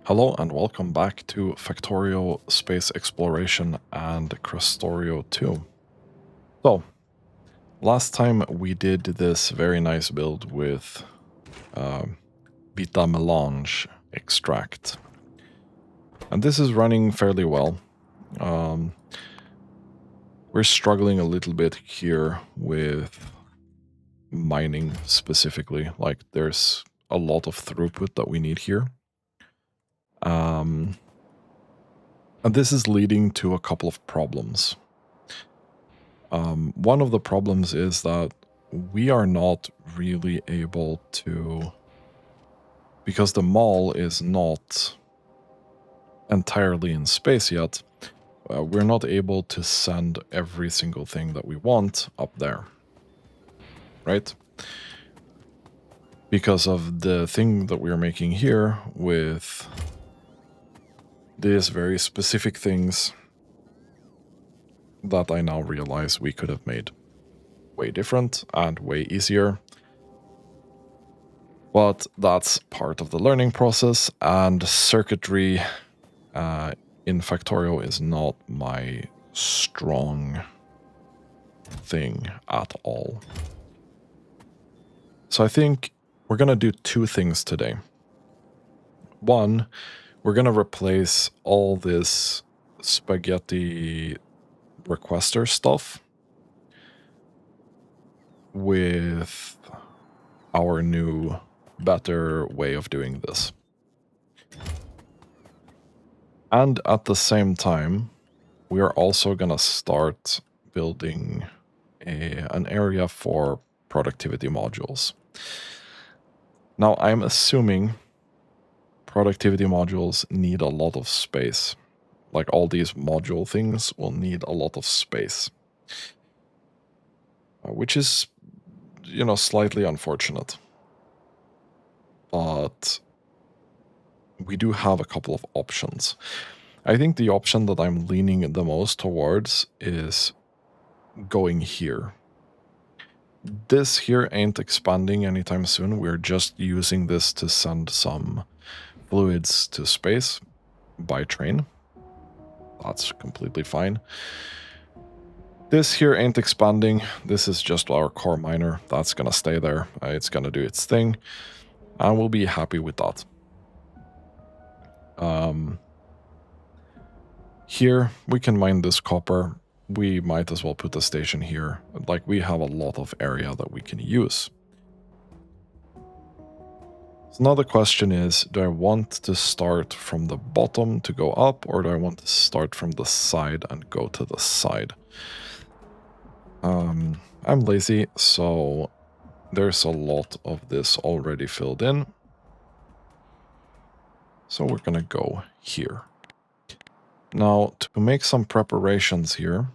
Hello and welcome back to Factorio Space Exploration and Krastorio 2. So, last time we did this very nice build with Beta Melange extract. And this is running fairly well. We're struggling a little bit here with mining specifically. Like, there's a lot of throughput that we need here. And this is leading to a couple of problems. One of the problems is that we are not really able to, because the mall is not entirely in space yet, we're not able to send every single thing that we want up there, right? Because of the thing that we're making here with these very specific things that I now realize we could have made way different and way easier. But that's part of the learning process, and circuitry in Factorio is not my strong thing at all. So I think we're going to do two things today. One, we're going to replace all this spaghetti requester stuff with our new, better way of doing this. And at the same time, we are also going to start building an area for productivity modules. Now, I'm assuming productivity modules need a lot of space. Like, all these module things will need a lot of space. Which is, you know, slightly unfortunate. But we do have a couple of options. I think the option that I'm leaning the most towards is going here. This here ain't expanding anytime soon. We're just using this to send some fluids to space by train. That's completely fine. This here ain't expanding. This is just our core miner. That's gonna stay there. It's gonna do its thing. And we'll be happy with that. Here, we can mine this copper. We might as well put a station here. Like, we have a lot of area that we can use. So now the question is, do I want to start from the bottom to go up, or do I want to start from the side and go to the side? I'm lazy, so there's a lot of this already filled in. So we're gonna go here. Now, to make some preparations here,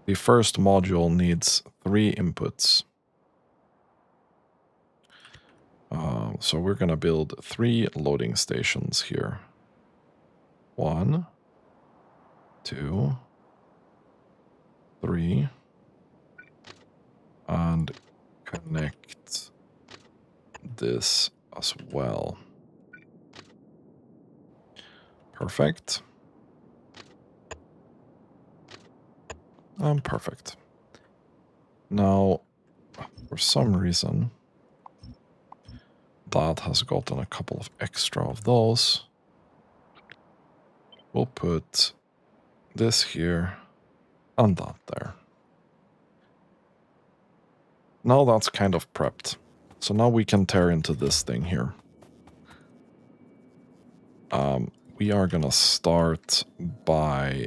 the first module needs 3 inputs. So we're going to build 3 loading stations here. 1, 2, 3. And connect this as well. Perfect. Perfect. Now, for some reason, that has gotten a couple of extra of those. We'll put this here and that there. Now that's kind of prepped. So now we can tear into this thing here. We are gonna start by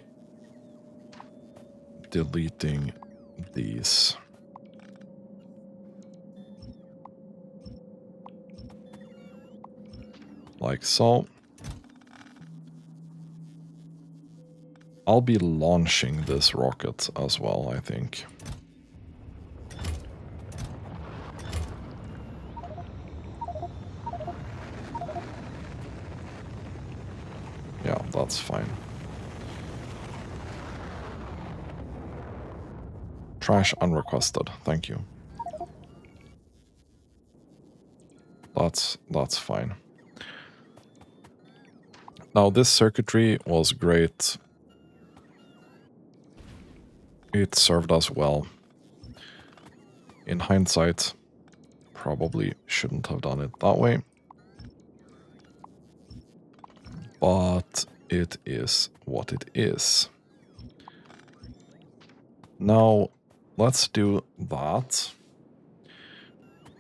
deleting these. Like so. I'll be launching this rocket as well, I think. Yeah, that's fine. Trash unrequested, thank you. That's fine. Now this circuitry was great. It served us well. In hindsight, probably shouldn't have done it that way. But it is what it is. Now, let's do that.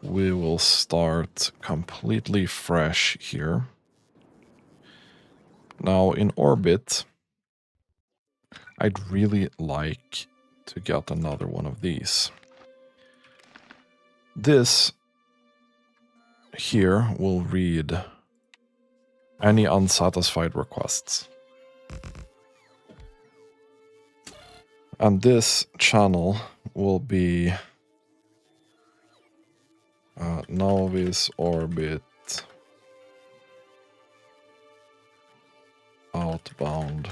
We will start completely fresh here. Now, in orbit, I'd really like to get another one of these. This here will read any unsatisfied requests. And this channel will be novice orbit outbound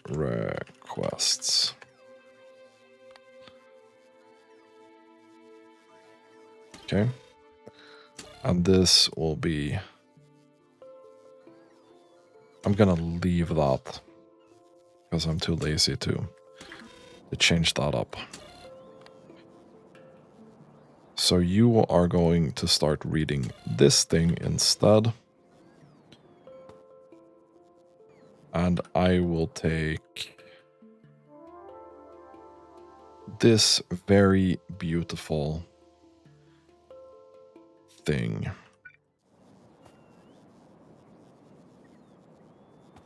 requests. Okay. And this will be... I'm gonna leave that because I'm too lazy to change that up. So you are going to start reading this thing instead. And I will take this very beautiful thing.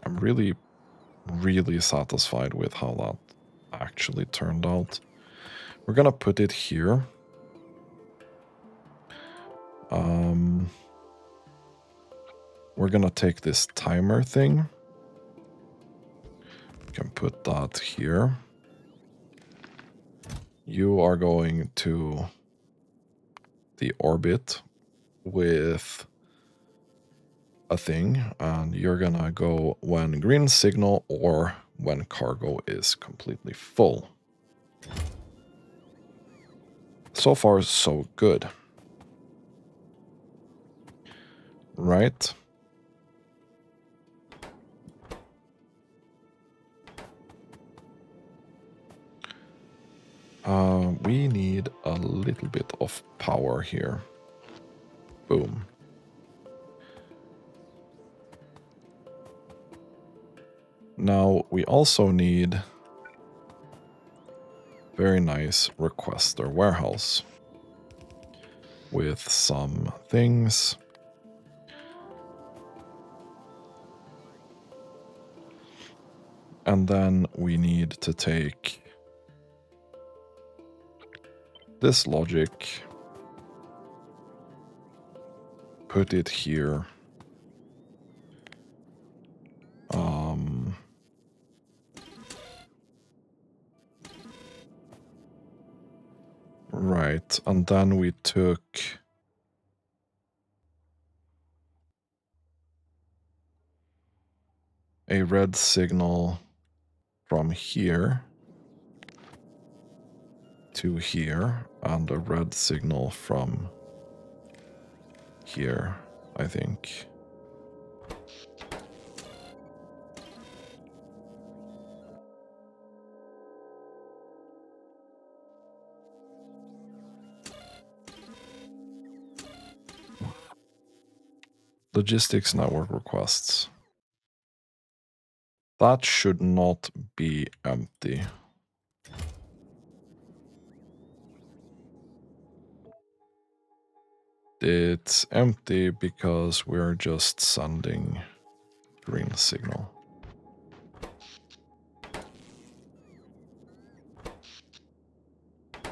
I'm really, really satisfied with how that actually turned out. We're gonna put it here. We're gonna take this timer thing. We can put that here. You are going to the orbit with a thing, and you're gonna go when green signal or when cargo is completely full. So far, so good. Right? We need a little bit of power here. Boom. Now, we also need very nice requester warehouse with some things. And then we need to take this logic, put it here. Right, and then we took a red signal from here to here, and a red signal from here, I think. Logistics network requests. That should not be empty. It's empty because we're just sending green signal.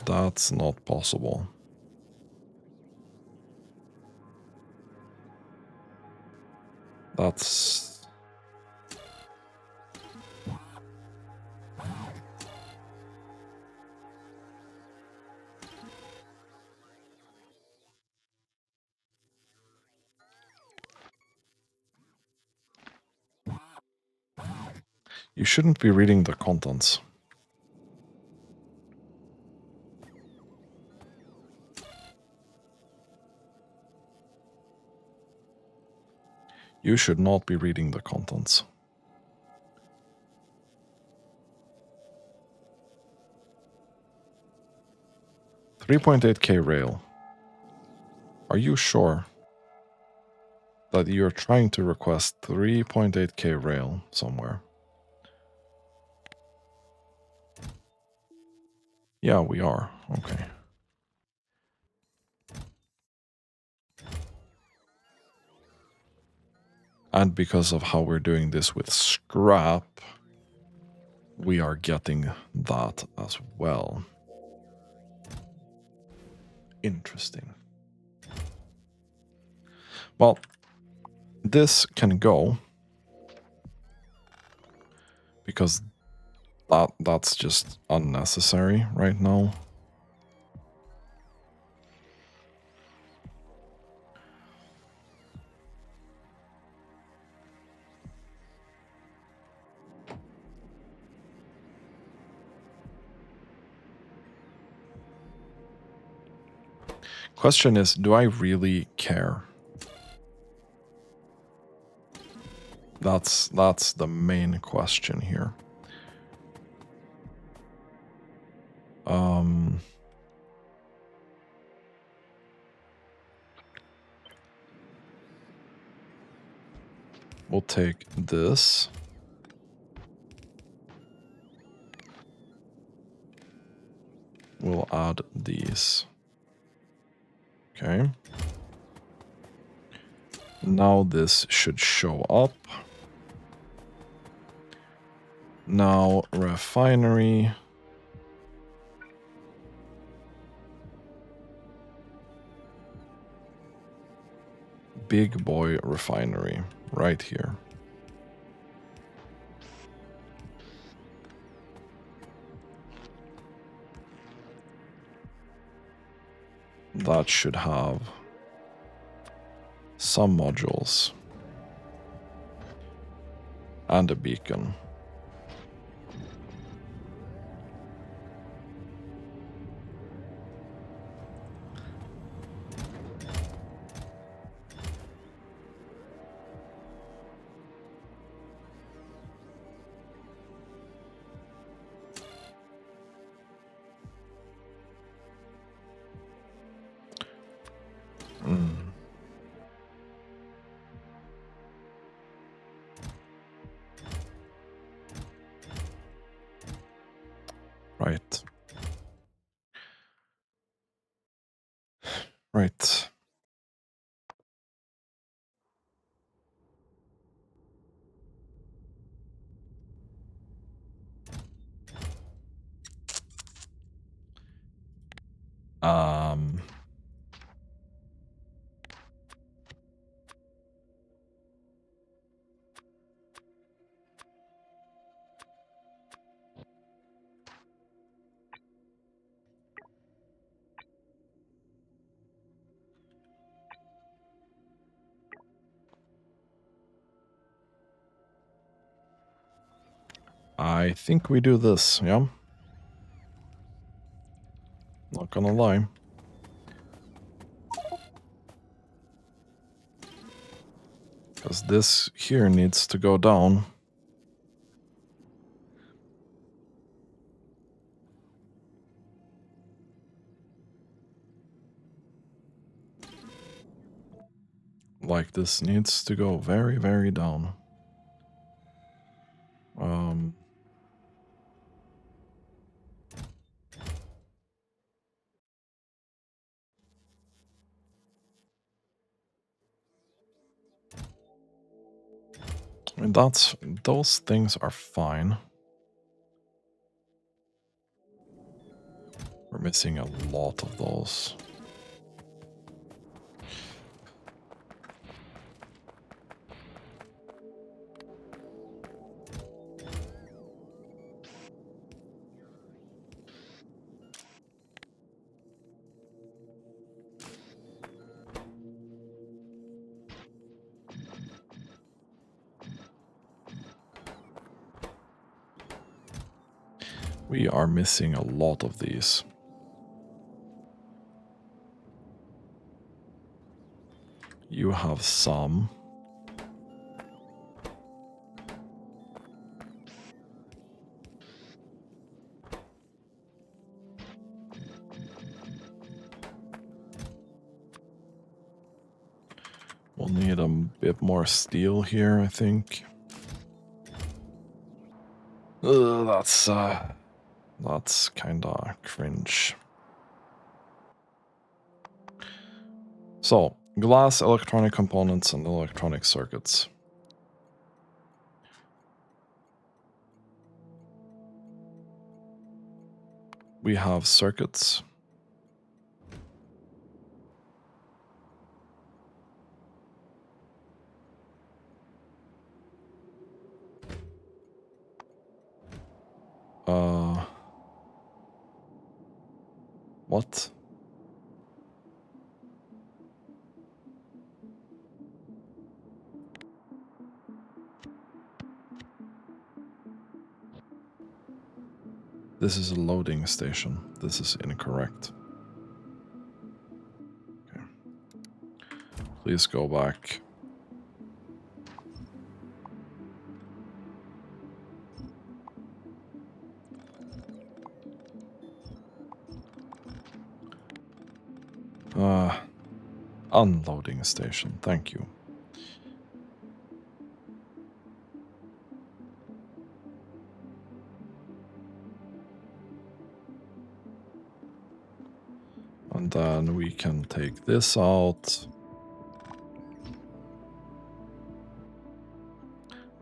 That's not possible. That's... You shouldn't be reading the contents. You should not be reading the contents. $3.8K rail. Are you sure that you're trying to request 3.8K rail somewhere? Yeah, we are. Okay. And because of how we're doing this with scrap, we are getting that as well. Interesting. Well, this can go because that's just unnecessary right now. Question is, do I really care? That's the main question here. We'll take this. We'll add these. Okay. Now this should show up. Now refinery. Big boy refinery right here. That should have some modules and a beacon. Right. Right. I think we do this, yeah? Not gonna lie. Because this here needs to go down. Like, this needs to go very, very down. I mean, those things are fine. We're missing a lot of those. We are missing a lot of these. You have some. We'll need a bit more steel here, I think. That's kinda cringe. So, glass, electronic components, and electronic circuits. We have circuits. What? This is a loading station. This is incorrect. Okay. Please go back. Unloading station. Thank you. And then we can take this out.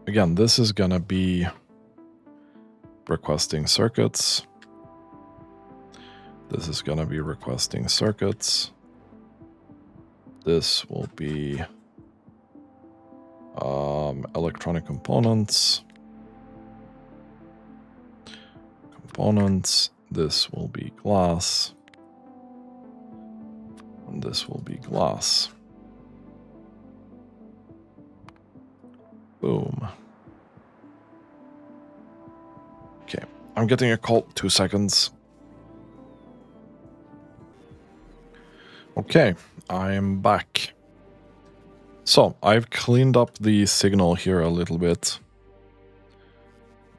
Again, this is gonna be requesting circuits. This is gonna be requesting circuits. This will be electronic components. This will be glass. And this will be glass. Boom. Okay, I'm getting a call. 2 seconds. Okay, I'm back. So, I've cleaned up the signal here a little bit,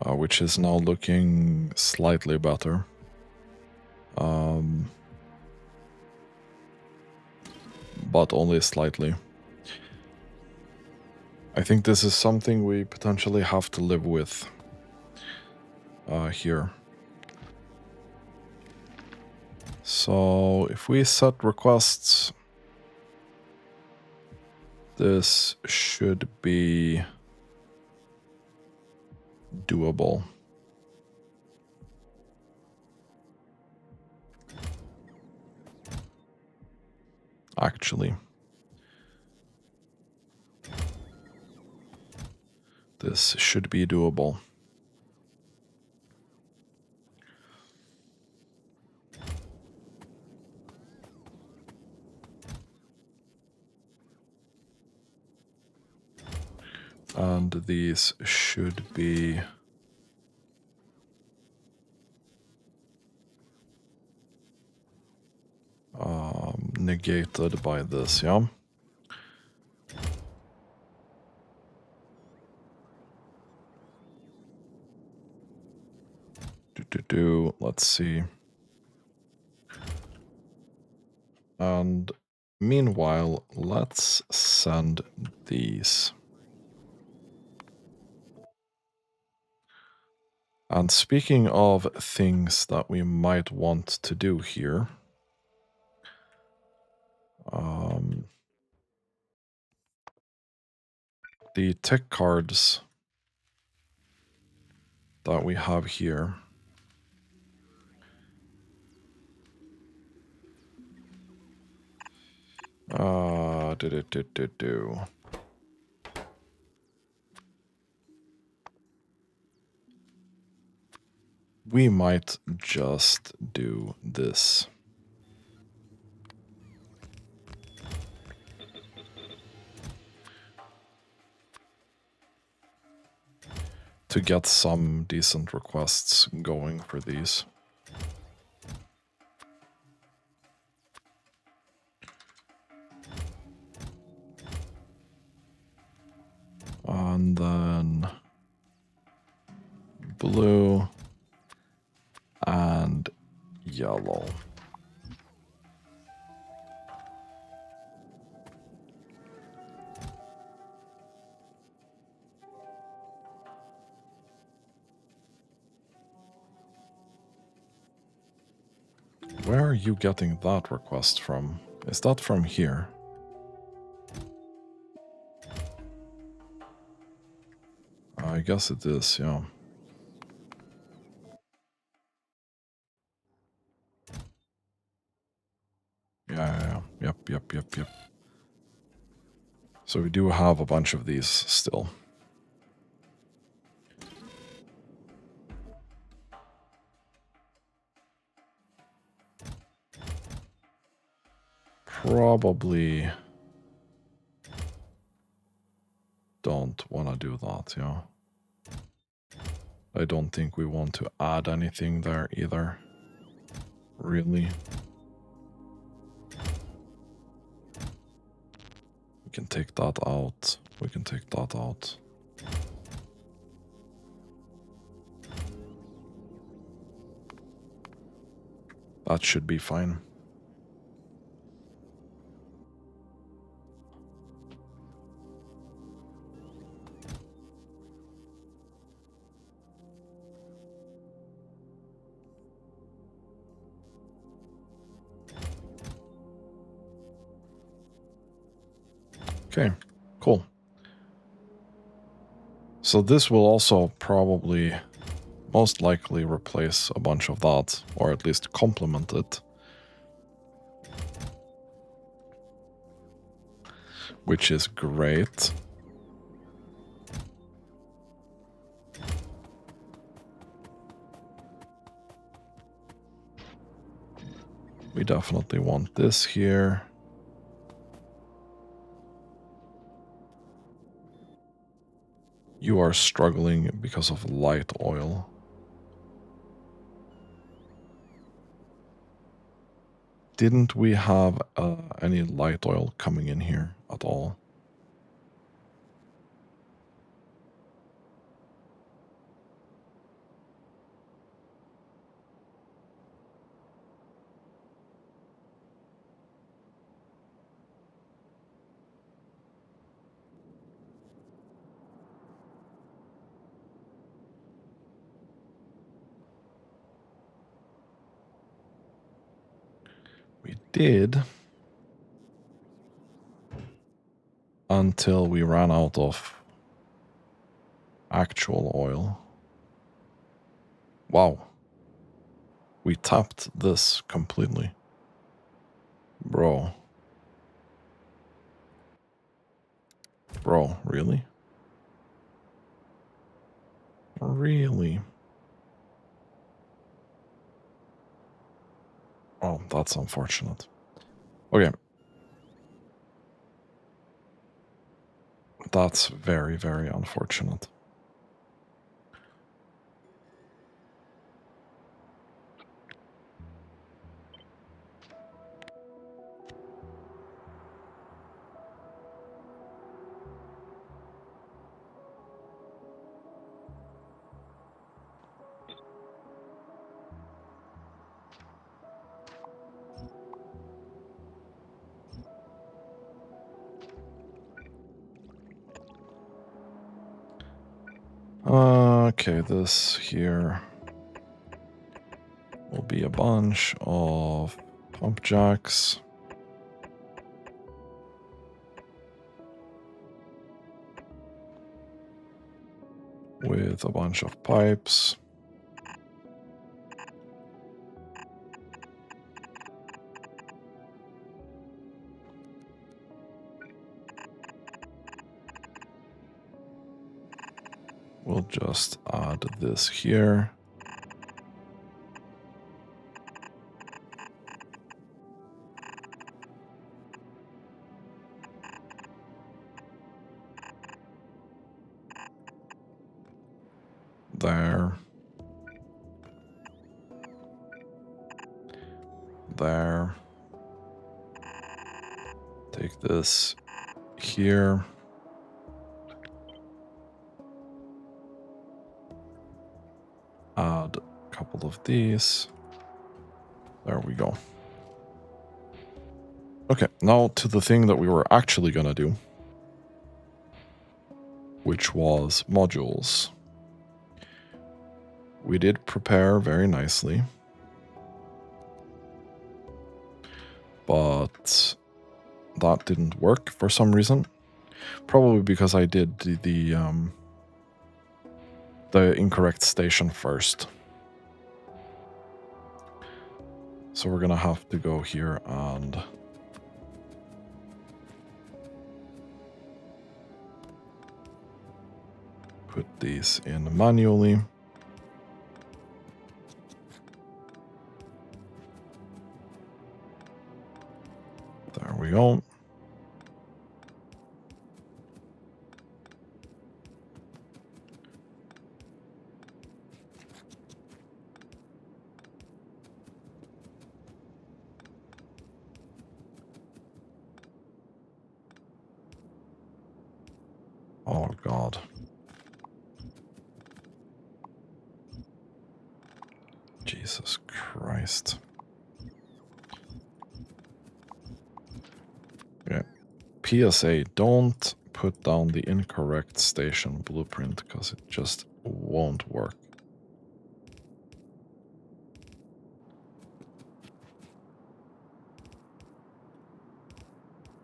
which is now looking slightly better. But only slightly. I think this is something we potentially have to live with here. So if we set requests, this should be doable. Actually, this should be doable. And these should be negated by this, yeah? Let's see. And meanwhile, let's send these. And speaking of things that we might want to do here, the tech cards that we have here, we might just do this. To get some decent requests going for these. And then blue and yellow. Where are you getting that request from? Is that from here? I guess it is, yeah. Yeah. Yep. So we do have a bunch of these still. Probably don't want to do that, yeah. I don't think we want to add anything there either. Really. We can take that out. We can take that out. That should be fine. Okay, cool. So this will also probably most likely replace a bunch of that, or at least complement it. Which is great. We definitely want this here. You are struggling because of light oil. Didn't we have any light oil coming in here at all? We did. Until we ran out of actual oil. Wow. We tapped this completely. Bro. Bro, really? Really? Oh, that's unfortunate. Okay. That's very, very unfortunate. Okay, this here will be a bunch of pump jacks. With a bunch of pipes. We'll just add this here. There. There. Take this here. Add a couple of these. There we go. Okay, now to the thing that we were actually gonna do, which was modules. We did prepare very nicely. but that didn't work for some reason. Probably because I did the incorrect station first. So we're gonna have to go here and put these in manually. There we go. Oh god. Jesus Christ. Okay. PSA, don't put down the incorrect station blueprint because it just won't work.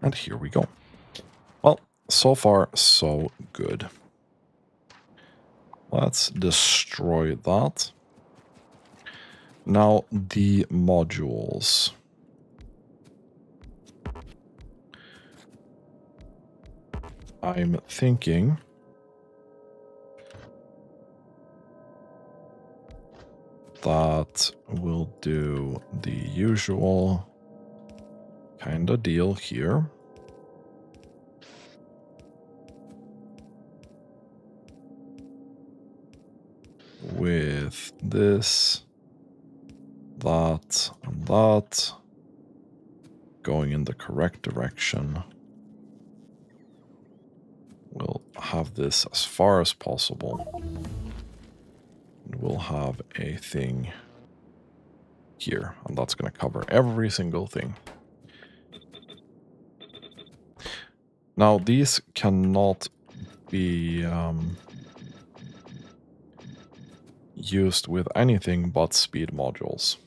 And here we go. Well, so far, so good. Let's destroy that. Now, the modules. I'm thinking that we'll do the usual kind of deal here. With this, that, and that going in the correct direction. We'll have this as far as possible. And we'll have a thing here, and that's going to cover every single thing. Now, these cannot be used with anything but speed modules.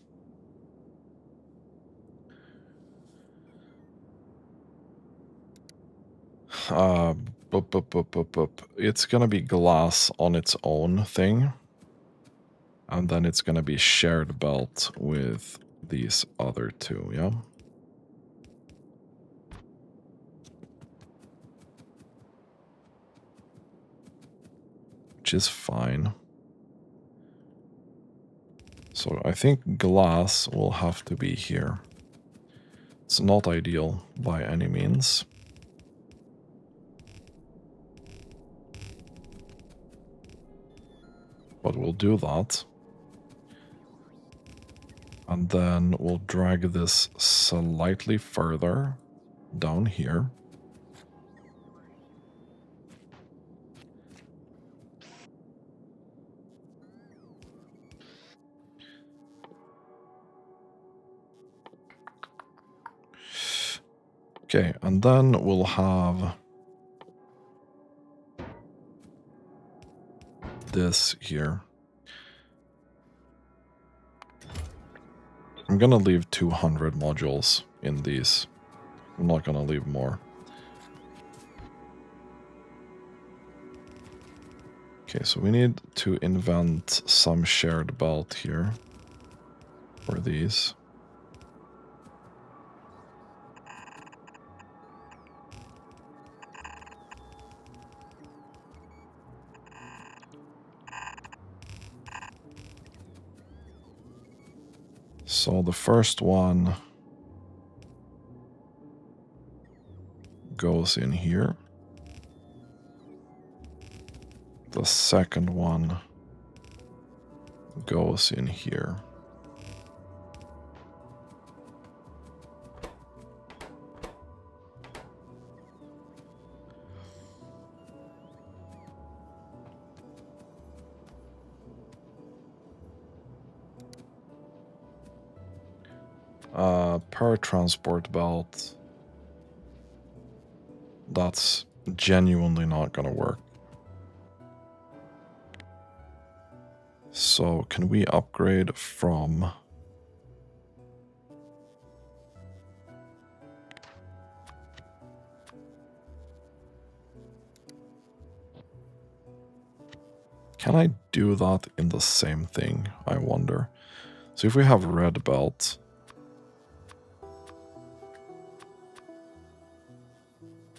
It's gonna be glass on its own thing, and then it's gonna be shared belt with these other two, yeah? Which is fine. So I think glass will have to be here. It's not ideal by any means. But we'll do that. And then we'll drag this slightly further down here. Okay, and then we'll have this here. I'm gonna leave 200 modules in these. I'm not gonna leave more. Okay, so we need to invent some shared belt here for these. So the first one goes in here. The second one goes in here. Power transport belt. That's genuinely not gonna work. So can we upgrade from Can I do that in the same thing? I wonder. So if we have red belt,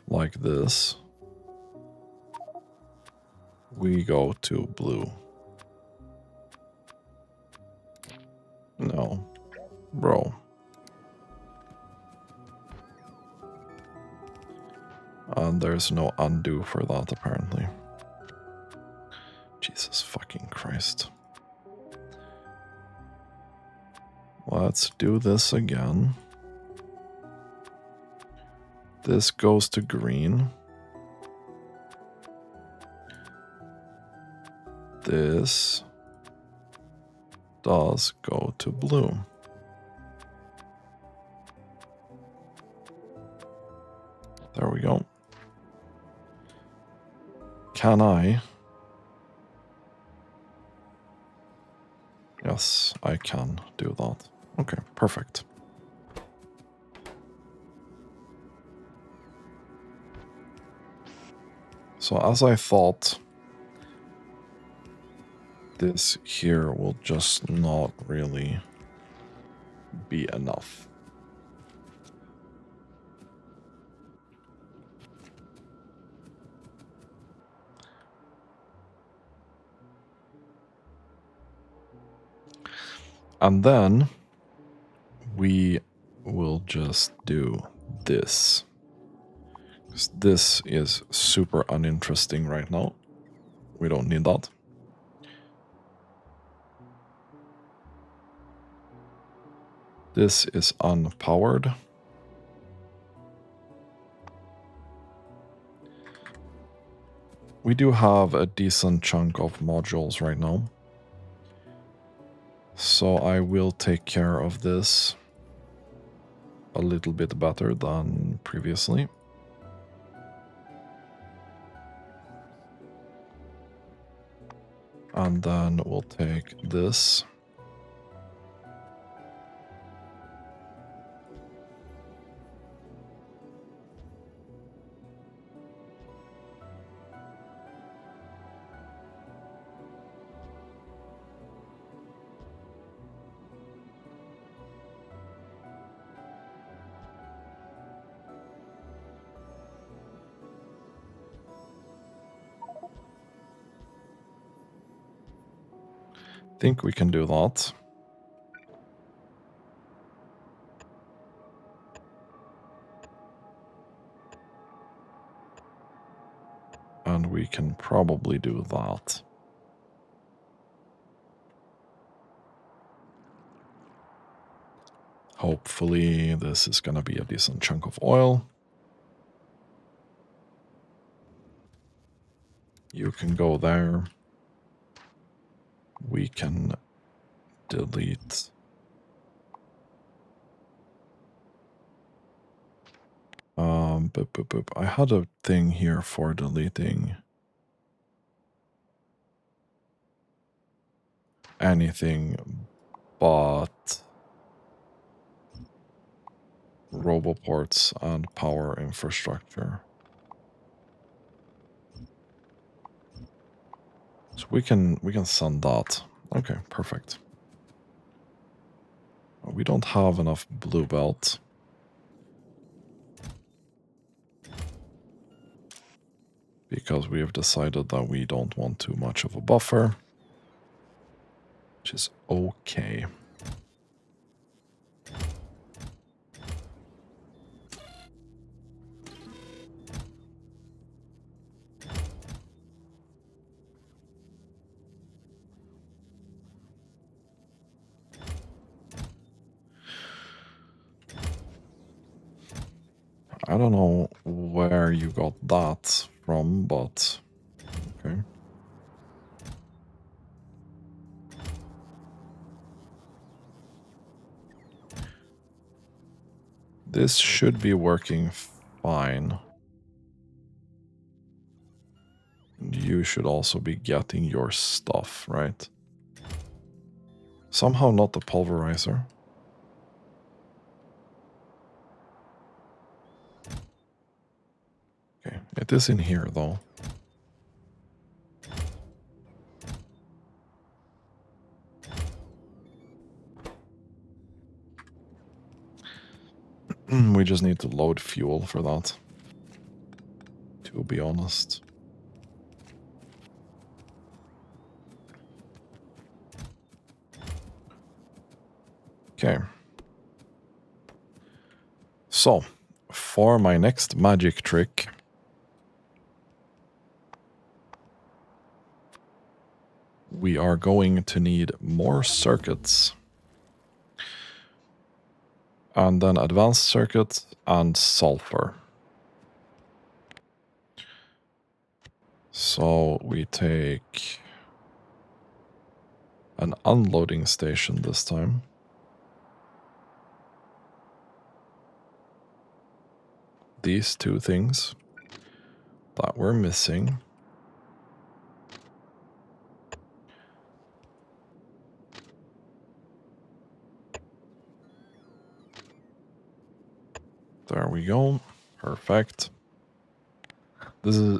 like this, we go to blue. No. Bro. And there's no undo for that, apparently. Jesus fucking Christ. Let's do this again. This goes to green. This does go to blue. There we go. Can I? Yes, I can do that. Okay, perfect. So as I thought, this here will just not really be enough. And then we will just do this. This is super uninteresting right now. We don't need that. This is unpowered. We do have a decent chunk of modules right now. So I will take care of this a little bit better than previously. And then we'll take this. Think we can do that. And we can probably do that. Hopefully this is going to be a decent chunk of oil. You can go there. We can delete. Boop, boop, boop. I had a thing here for deleting anything but roboports and power infrastructure. So we can send that. Okay, perfect. We don't have enough blue belt. Because we have decided that we don't want too much of a buffer. Which is okay. I don't know where you got that from, but okay. This should be working fine. And you should also be getting your stuff, right? Somehow not the pulverizer. Okay, it is in here though. We just need to load fuel for that, to be honest. Okay. So, for my next magic trick, we are going to need more circuits. And then advanced circuits and sulfur. So we take an unloading station this time. These two things that we're missing. There we go. Perfect. This is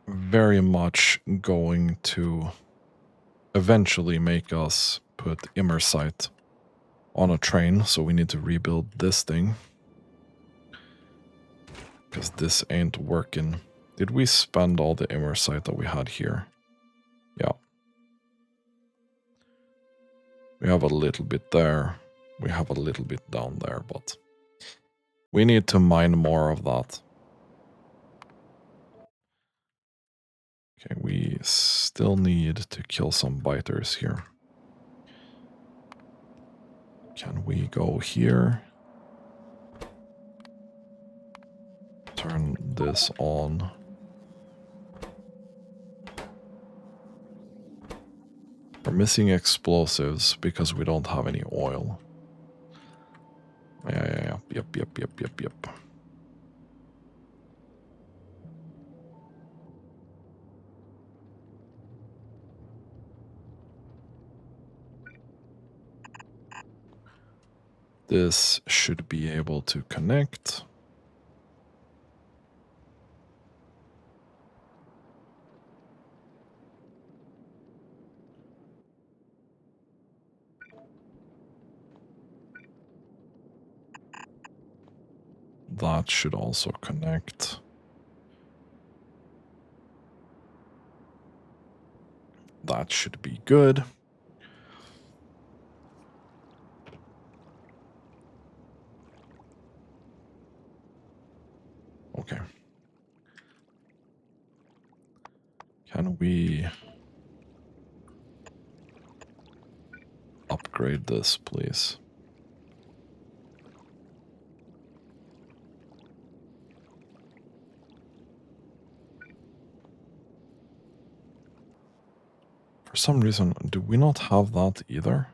very much going to eventually make us put immersite on a train, so we need to rebuild this thing. Because this ain't working. Did we spend all the immersite that we had here? Yeah. We have a little bit there. We have a little bit down there, but we need to mine more of that. Okay, we still need to kill some biters here. Can we go here? Turn this on. We're missing explosives because we don't have any oil. Yeah. Yep. This should be able to connect. That should also connect. That should be good. Okay. Can we upgrade this, please? For some reason, do we not have that either?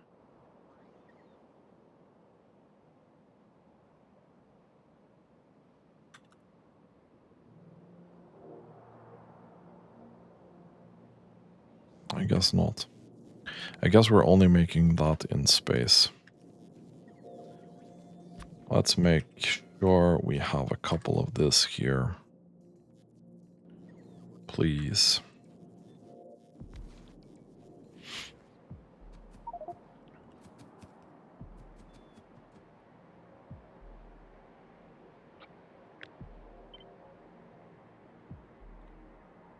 I guess not. I guess we're only making that in space. Let's make sure we have a couple of this here. Please.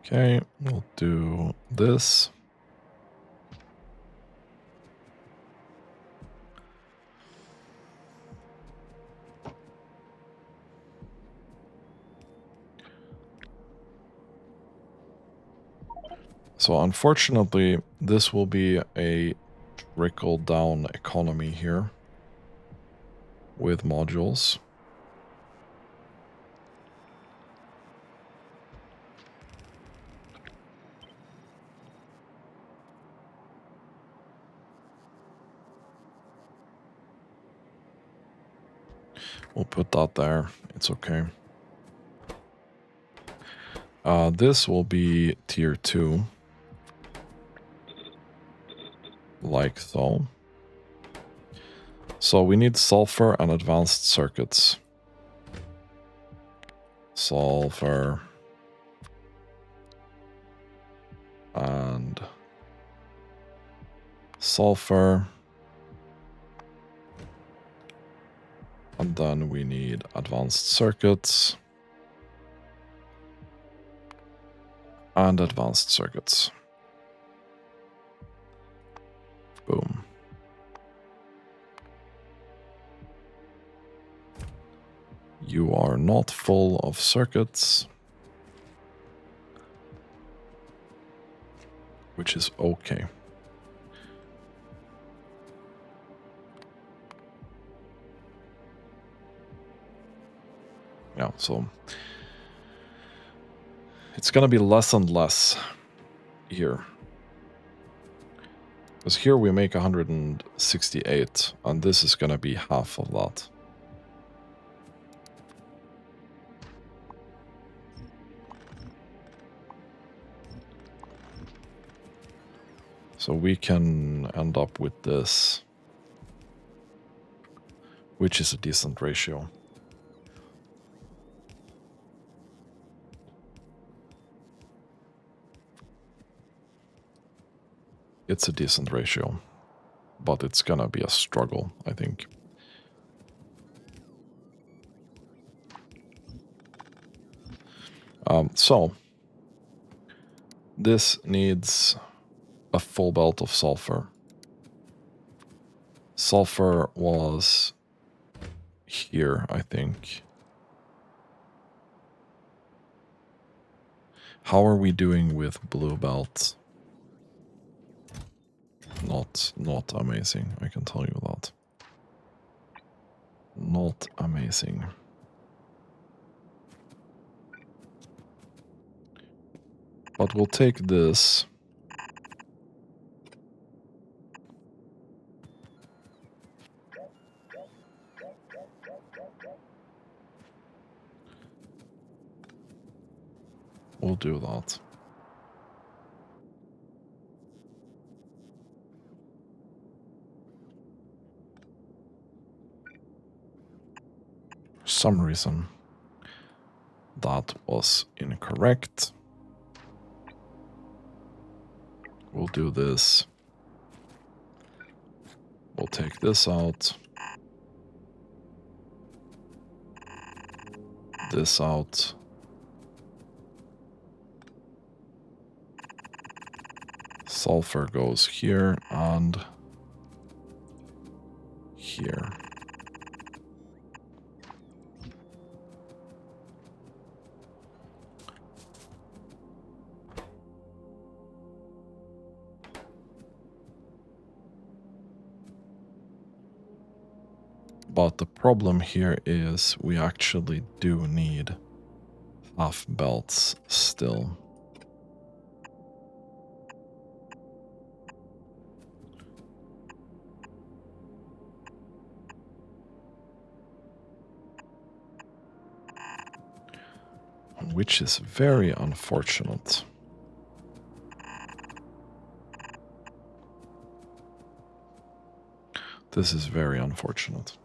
Okay, we'll do this. So unfortunately, this will be a trickle-down economy here with modules. We'll put that there. It's okay. This will be tier 2. Like so. So we need sulfur and advanced circuits. Sulfur. And sulfur. And then we need advanced circuits. And advanced circuits. Boom. You are not full of circuits. Which is okay. Yeah, so it's gonna be less and less here. Because here we make 168, and this is gonna be half of that. So we can end up with this, which is a decent ratio. It's a decent ratio, but it's gonna be a struggle, I think. So, this needs a full belt of sulfur. Sulfur was here, I think. How are we doing with blue belt? Not amazing, I can tell you that. Not amazing. But we'll take this. We'll do that. For some reason, that was incorrect. We'll do this. We'll take this out. This out. Sulfur goes here and here. But the problem here is we actually do need half belts still. Which is very unfortunate. This is very unfortunate.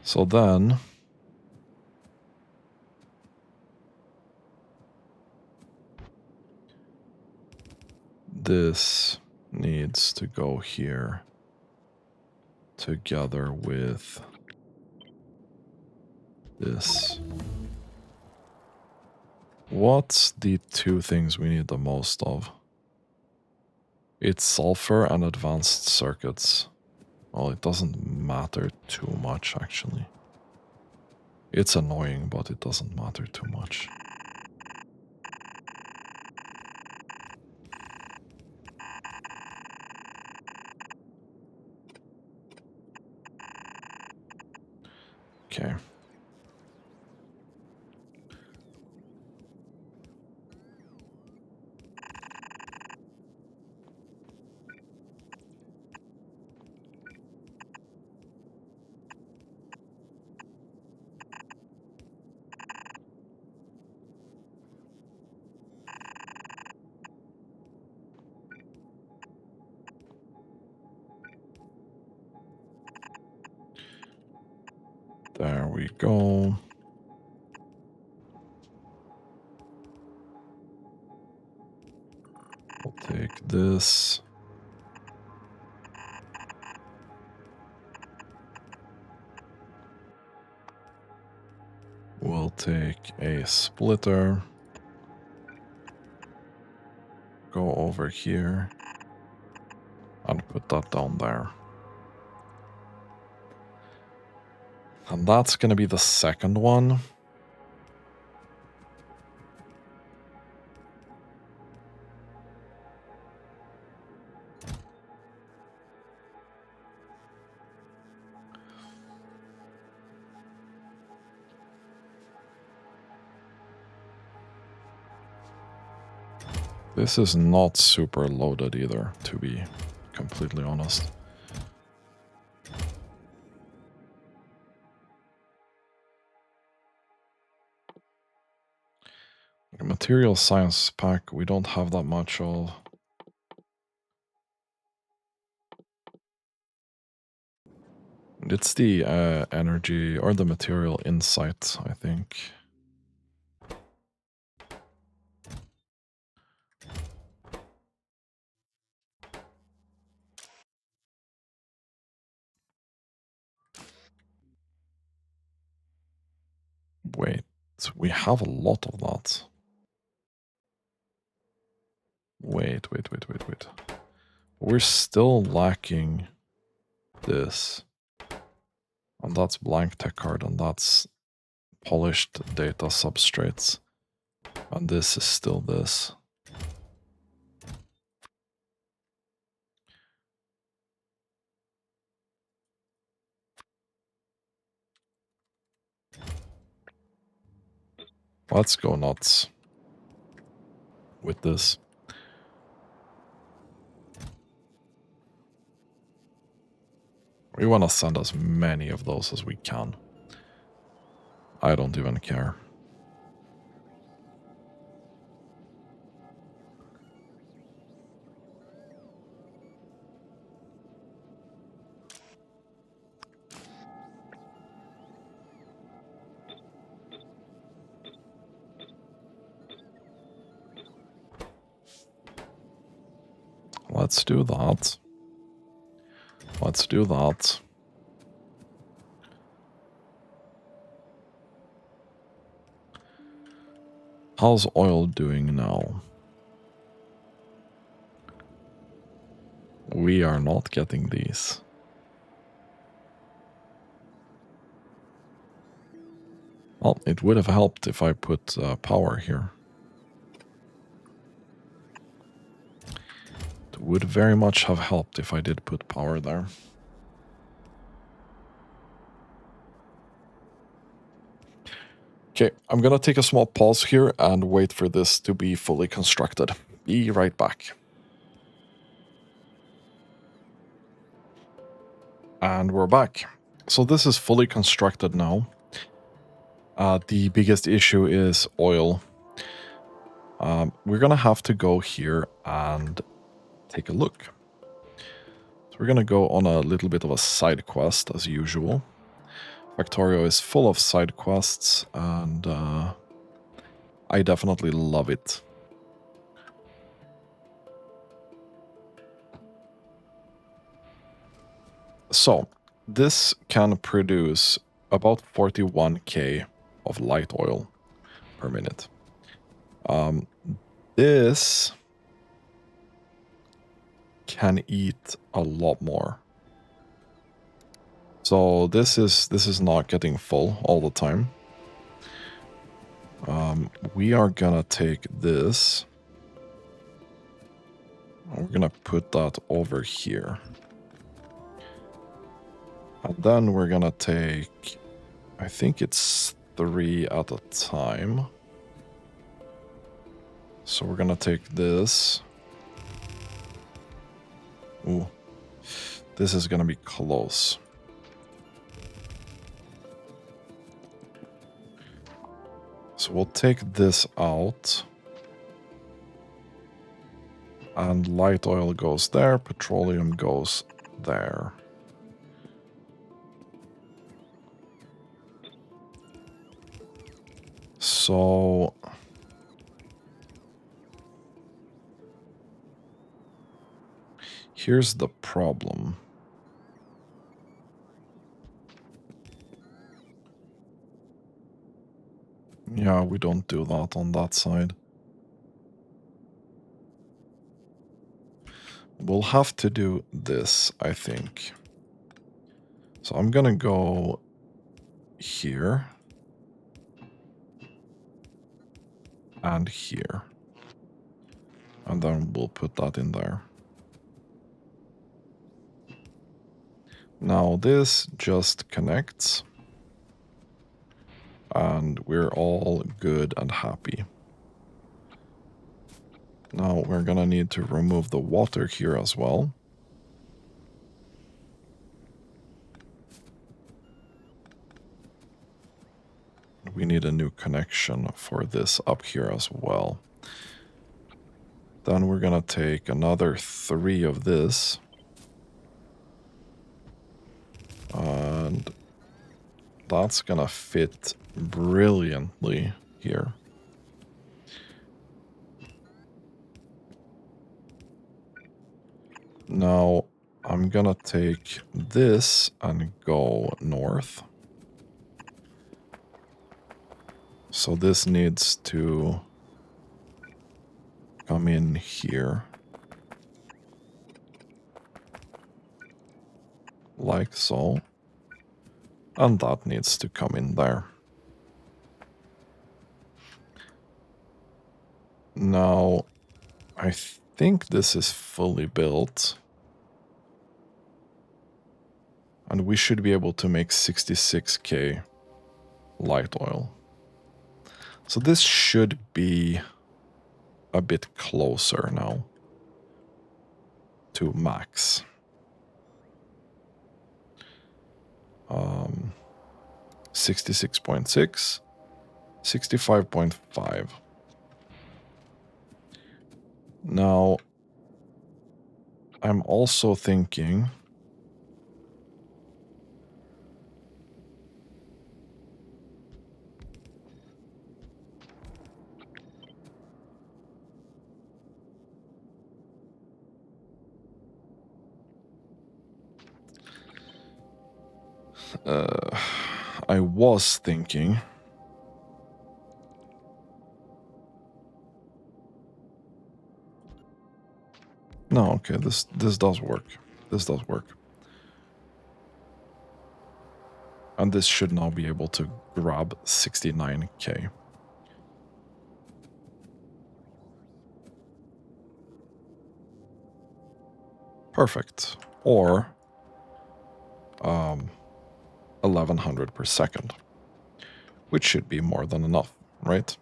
So then, this needs to go here together with this. What's the two things we need the most of? It's sulfur and advanced circuits. Well, it doesn't matter too much, actually. It's annoying, but it doesn't matter too much. Okay. There we go. We'll take this. We'll take a splitter. Go over here. And put that down there. And that's going to be the second one. This is not super loaded either, to be completely honest. Material science pack, we don't have that much of. It's the energy or the material insight, I think. Wait, we have a lot of that. Wait. We're still lacking this. And that's blank tech card, and that's polished data substrates. And this is still this. Let's go nuts with this. We want to send as many of those as we can. I don't even care. Let's do that. Let's do that. How's oil doing now? We are not getting these. Well, it would have helped if I put power here. It would very much have helped if I did put power there. Okay, I'm gonna take a small pause here and wait for this to be fully constructed. Be right back. And we're back. So this is fully constructed now. The biggest issue is oil. We're gonna have to go here and take a look. So we're gonna go on a little bit of a side quest as usual. Factorio is full of side quests, and I definitely love it. So, this can produce about 41k of light oil per minute. This can eat a lot more. So this is not getting full all the time. We are gonna take this. We're gonna put that over here. And then we're gonna take, I think it's 3 at a time. So we're gonna take this. Ooh, this is gonna be close. So we'll take this out. And light oil goes there, petroleum goes there. So Here's the problem. Yeah, we don't do that on that side. We'll have to do this, I think. So I'm gonna go here. And here. And then we'll put that in there. Now this just connects. And we're all good and happy. Now we're gonna need to remove the water here as well. We need a new connection for this up here as well. Then we're gonna take another 3 of this. And that's gonna fit brilliantly here. Now I'm gonna take this and go north. So this needs to come in here. Like so. And that needs to come in there. Now, I think this is fully built. And we should be able to make 66k light oil. So this should be a bit closer now to max. 66.6, 65.5. Now, I'm also thinking I was thinking no, okay, this does work. This does work. And this should now be able to grab 69k. Perfect. Or 1100 per second, which should be more than enough, right?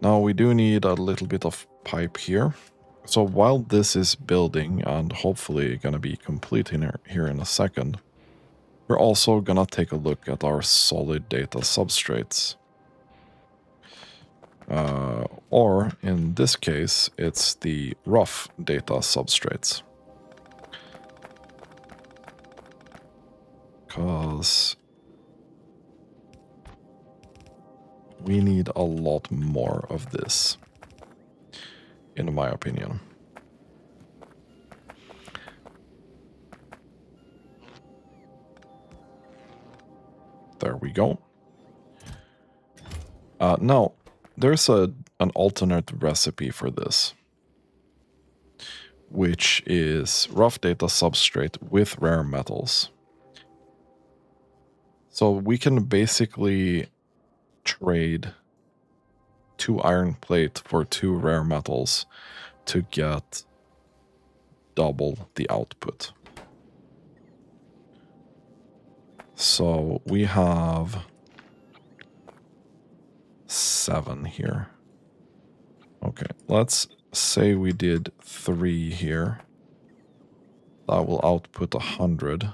Now we do need a little bit of pipe here. So while this is building and hopefully gonna be complete here in a second, we're also gonna take a look at our solid data substrates. Or in this case, it's the rough data substrates. Because we need a lot more of this, in my opinion. There we go. Now, there's an alternate recipe for this, which is rough data substrate with rare metals. So we can basically trade 2 iron plate for 2 rare metals to get double the output. So we have 7 here. Okay, let's say we did 3 here. That will output 100.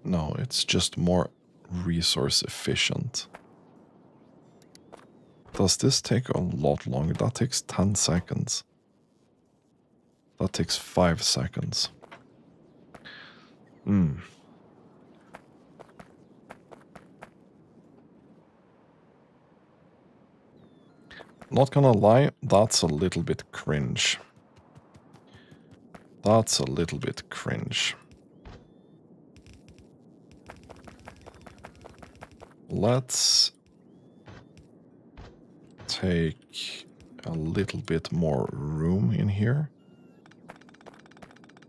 No, it's just more resource efficient. Does this take a lot longer? That takes 10 seconds. That takes 5 seconds. Hmm. Not gonna lie, that's a little bit cringe. That's a little bit cringe. Let's take a little bit more room in here.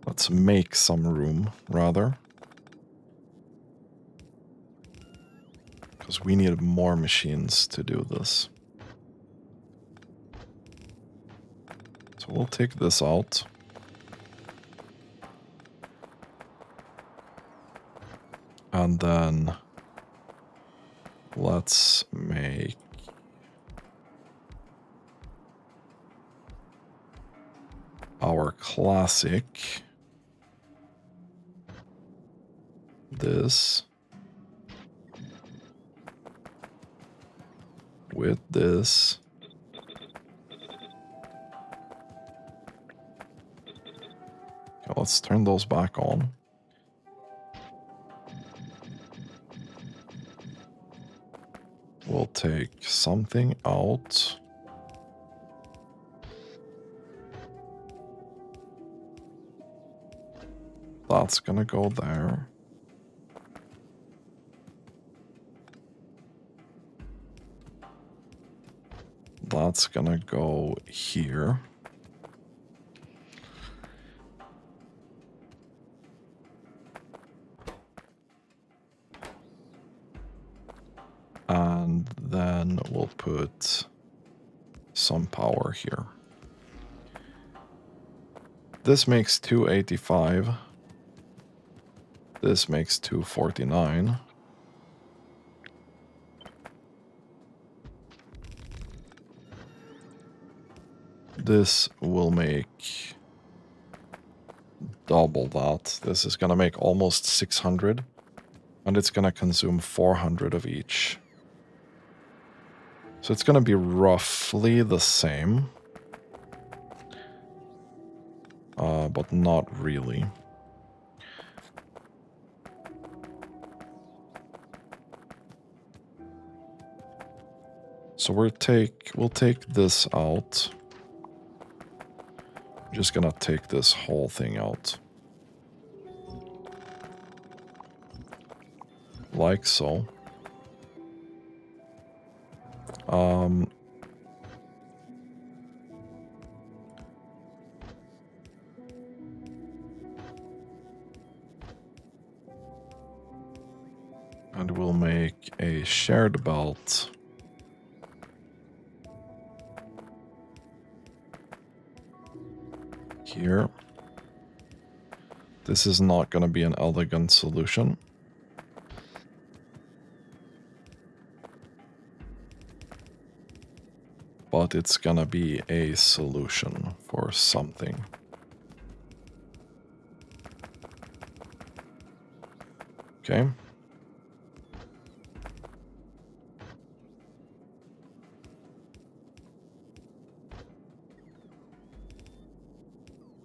Let's make some room, rather. Because we need more machines to do this. So we'll take this out. And then let's make our classic this with this. Okay, let's turn those back on. We'll take something out. That's gonna go there. That's gonna go here. And then we'll put some power here. This makes 285. This makes 249. This will make double that. This is gonna make almost 600. And it's gonna consume 400 of each. So it's gonna be roughly the same. But not really. So we'll take this out. I'm just gonna take this whole thing out. Like so. And we'll make a shared belt. Here. This is not going to be an elegant solution. But it's going to be a solution for something. Okay.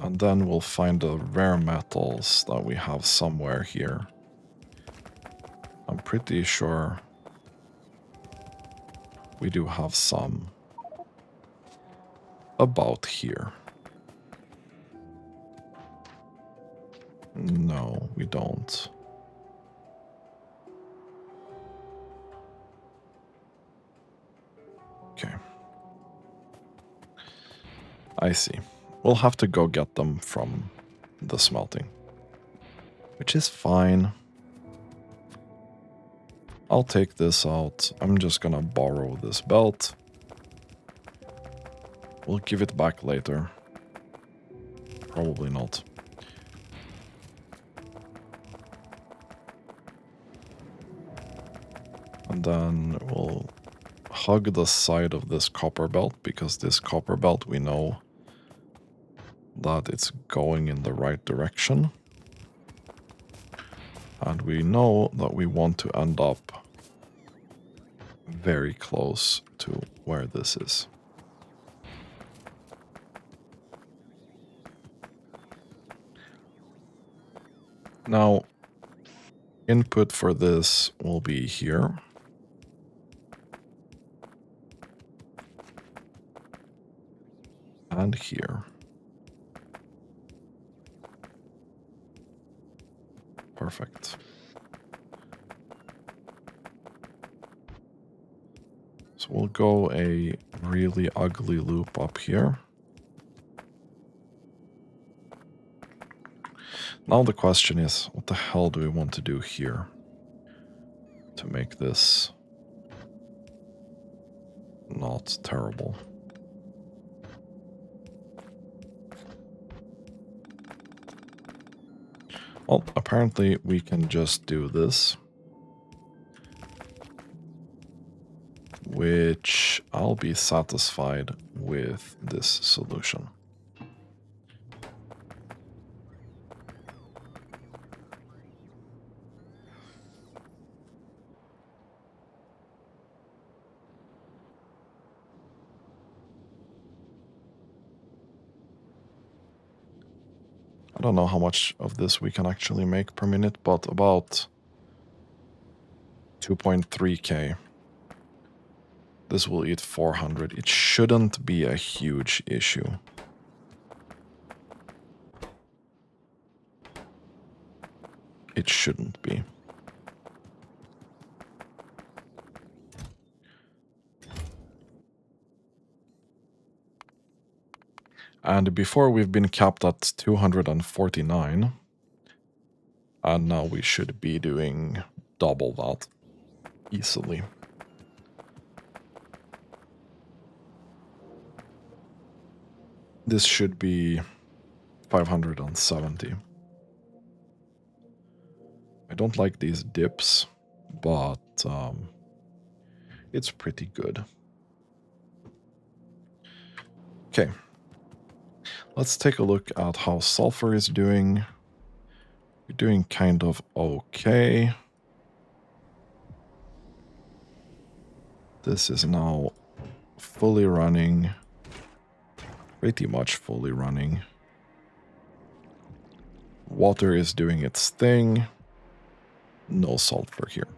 And then we'll find the rare metals that we have somewhere here. I'm pretty sure we do have some about here. No, we don't. Okay. I see. We'll have to go get them from the smelting. Which is fine. I'll take this out. I'm just gonna borrow this belt. We'll give it back later. Probably not. And then we'll hug the side of this copper belt, because this copper belt, we know that it's going in the right direction. And we know that we want to end up very close to where this is. Now, input for this will be here. and here. Perfect. So we'll go a really ugly loop up here. Now the question is, what the hell do we want to do here to make this not terrible? Well, apparently we can just do this, which I'll be satisfied with this solution. I don't know how much of this we can actually make per minute, but about 2.3k. This will eat 400. It shouldn't be a huge issue. It shouldn't be. And before we've been capped at 249. And now we should be doing double that easily. This should be 570. I don't like these dips, but it's pretty good. Okay. Let's take a look at how sulfur is doing. We're doing kind of okay. This is now fully running. Pretty much fully running. Water is doing its thing. No sulfur here.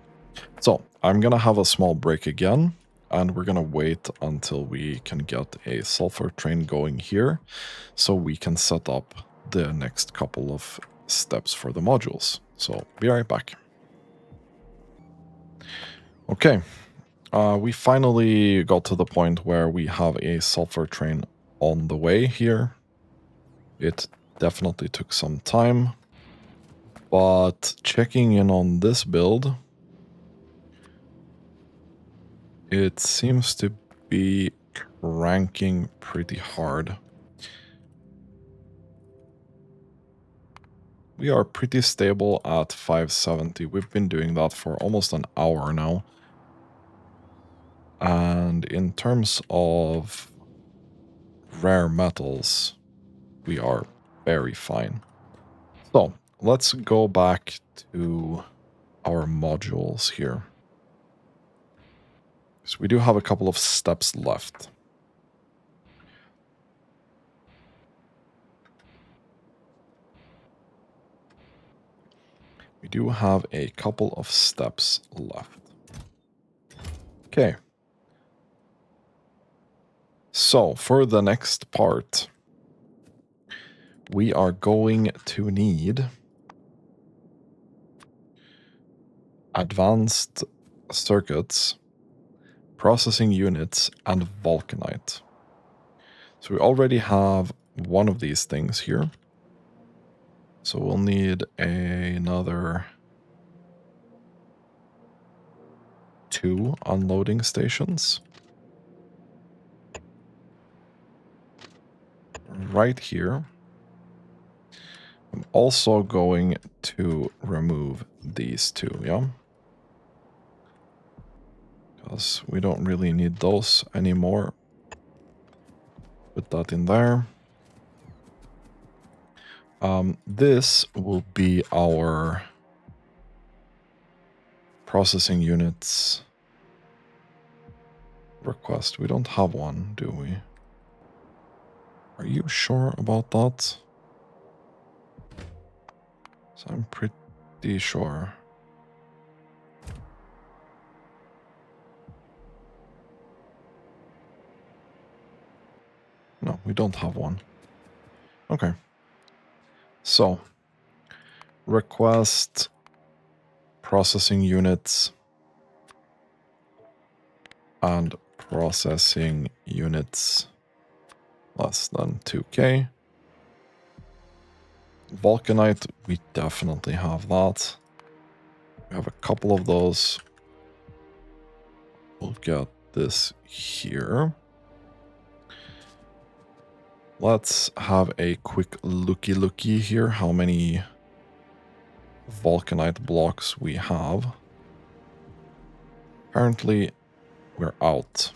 So I'm gonna have a small break again, and we're gonna wait until we can get a sulfur train going here, so we can set up the next couple of steps for the modules. So be right back. Okay, we finally got to the point where we have a sulfur train on the way here. It definitely took some time, but checking in on this build, it seems to be cranking pretty hard. We are pretty stable at 570. We've been doing that for almost an hour now. And in terms of rare metals, we are very fine. So let's go back to our modules here. So we do have a couple of steps left. We do have a couple of steps left. Okay. So for the next part, we are going to need advanced circuits, processing units, and vulcanite. So we already have one of these things here. So we'll need another 2 unloading stations. Right here. I'm also going to remove these 2, yeah? Because we don't really need those anymore. Put that in there. This will be our processing units request. We don't have one, do we? Are you sure about that? So I'm pretty sure. No, we don't have one. Okay. So, request processing units and processing units less than 2K. Vulcanite, we definitely have that. We have a couple of those. We'll get this here. Let's have a quick looky here, how many Vulcanite blocks we have. Apparently, we're out.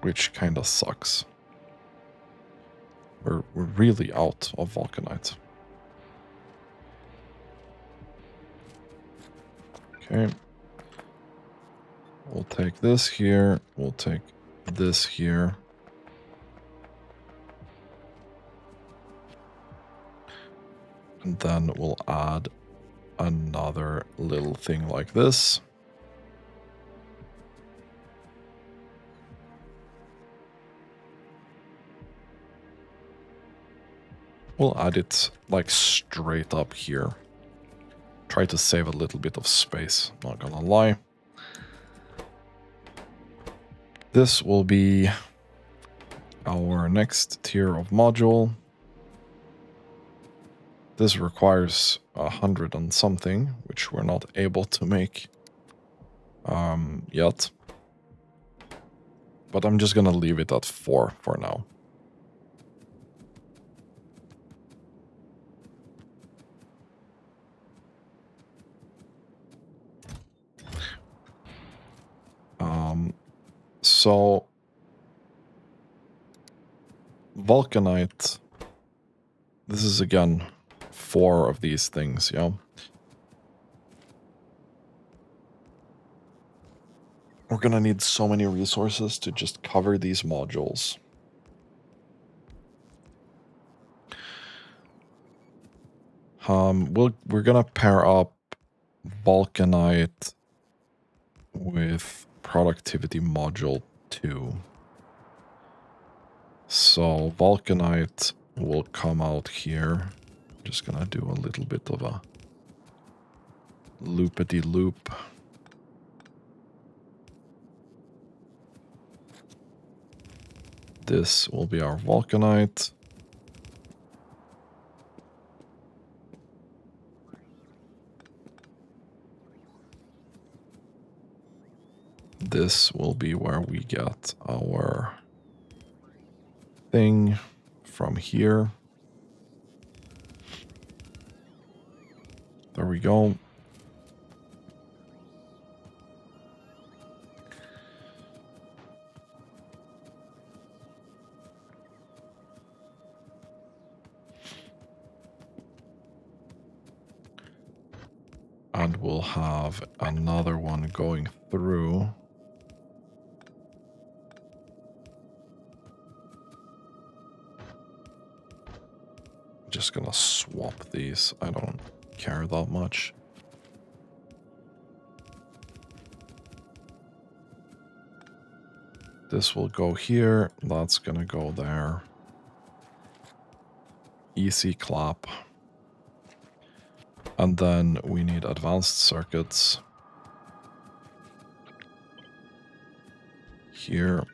Which kind of sucks. We're really out of Vulcanite. Okay. We'll take this here. We'll take this here. And then we'll add another little thing like this. We'll add it like straight up here. Try to save a little bit of space, not gonna lie. This will be our next tier of module. This requires 100 and something, which we're not able to make yet. But I'm just gonna leave it at 4 for now. So Vulcanite, this is again 4 of these things, yeah. We're gonna need so many resources to just cover these modules. We're gonna pair up Vulcanite with productivity module 2. So Vulcanite will come out here. Just gonna do a little bit of a loopity-loop. This will be our Vulcanite. This will be where we get our thing from here. There we go. And we'll have another one going through. Just gonna swap these. I don't care that much. This will go here. That's gonna go there. Easy clap. And then we need advanced circuits. Here.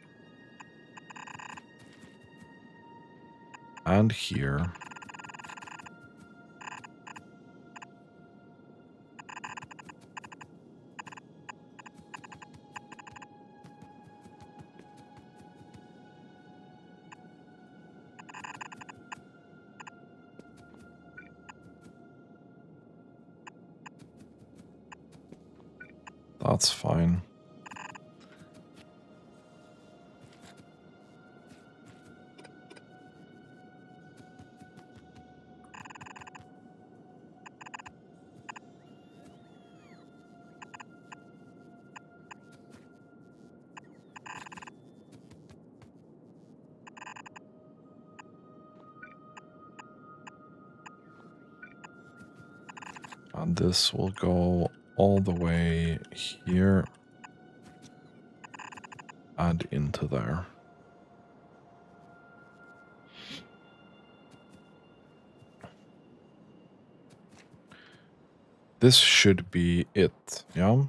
And here. That's fine. And this will go all the way here. and into there. This should be it, yeah?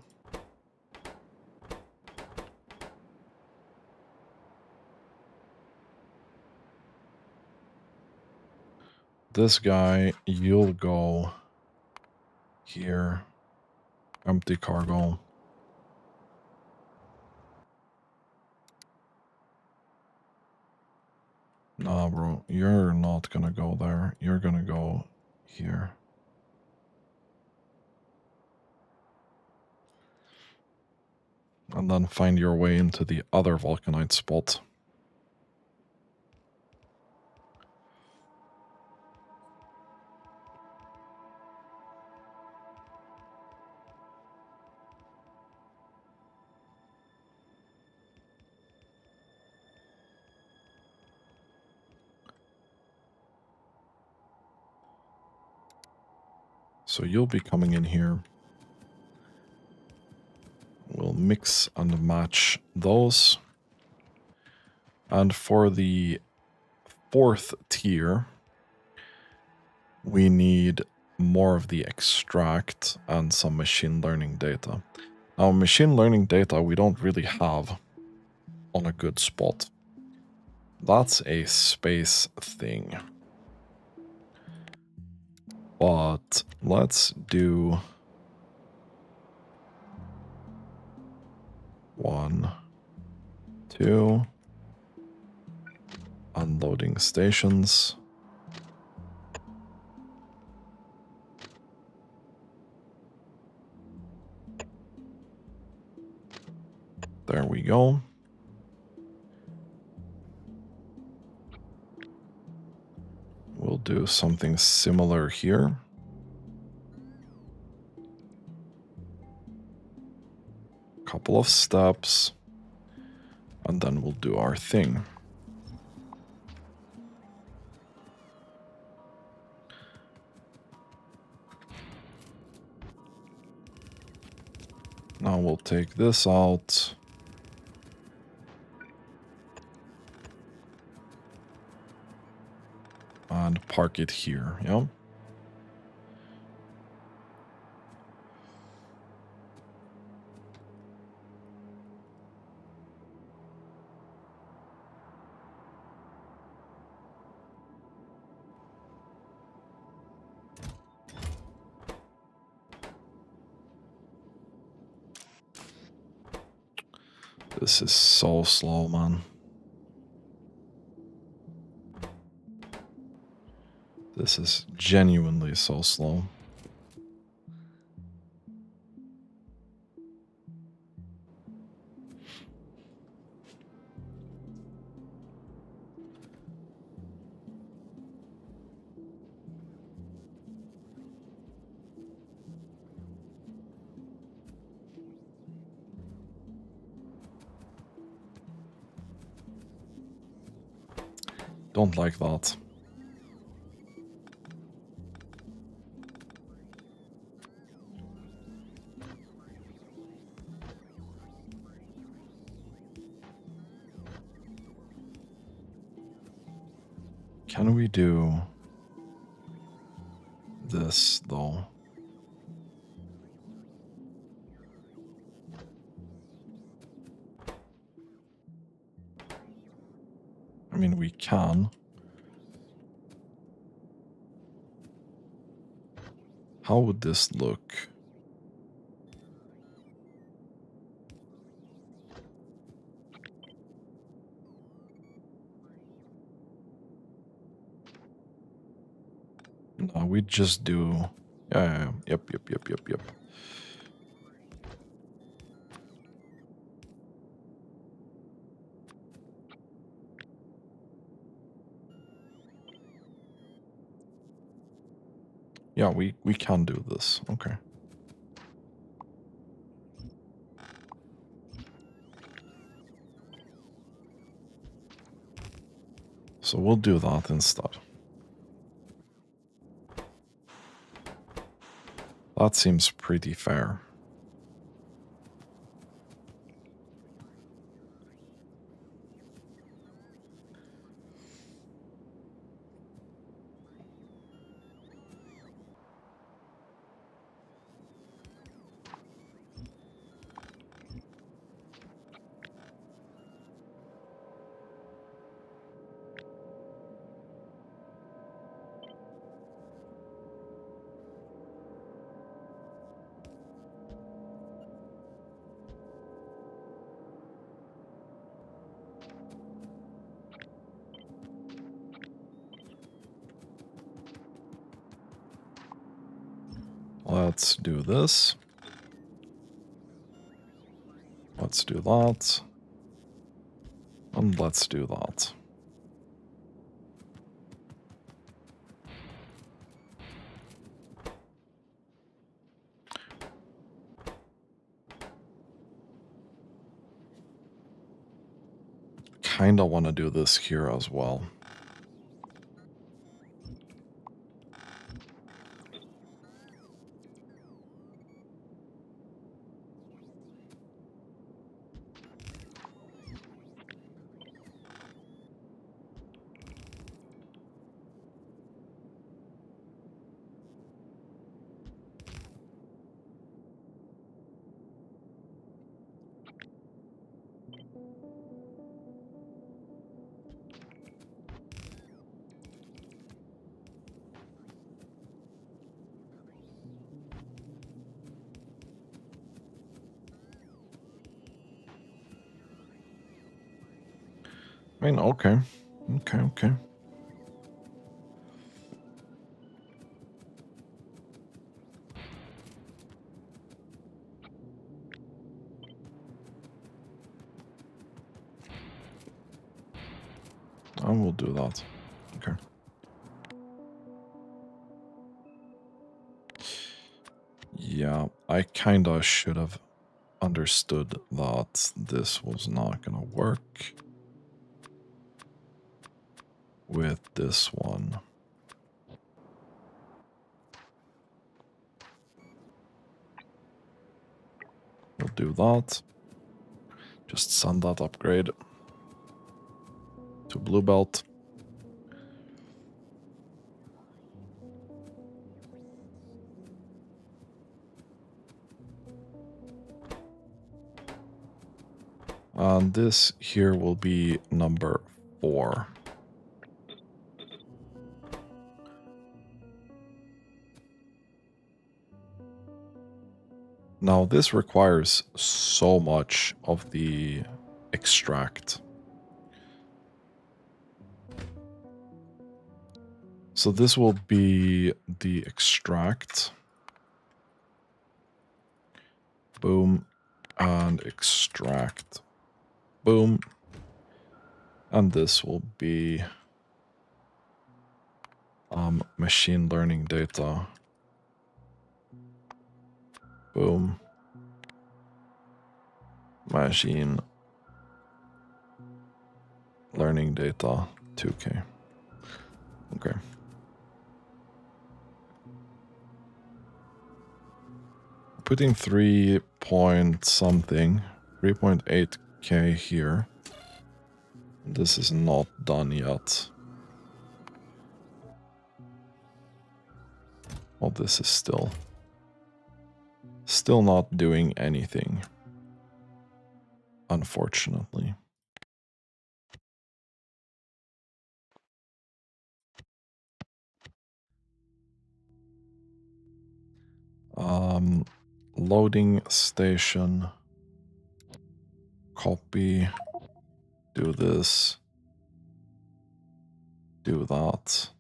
This guy, you'll go here. Empty cargo. Nah, bro, you're not gonna go there. You're gonna go here. And then find your way into the other vulcanite spot. So you'll be coming in here. We'll mix and match those. And for the 4th tier, we need more of the extract and some machine learning data. Now, machine learning data we don't really have on a good spot. That's a space thing. But let's do 1, 2, unloading stations. There we go. We'll do something similar here. Couple of steps, and then we'll do our thing. Now we'll take this out. And park it here, yeah? This is so slow, man. This is genuinely so slow. Don't like that. Can we do this, though? I mean, we can. How would this look? No, we just do... Yeah. Yep. Yeah, we can do this. Okay. So we'll do that instead. That seems pretty fair. Let's do this. Let's do that. And let's do that. Kinda want to do this here as well. I mean, okay. Okay. I will do that. Okay. Yeah, I kinda should have understood that this was not gonna work with this one. We'll do that. Just send that upgrade to Blue Belt. And this here will be number 4. Now this requires so much of the extract. So this will be the extract. Boom. And extract. Boom. And this will be machine learning data. Boom. Machine learning data 2K. Okay. Putting 3 point something, 3.8K here. This is not done yet. Well, this is still not doing anything, unfortunately. Loading station, copy, do this, do that.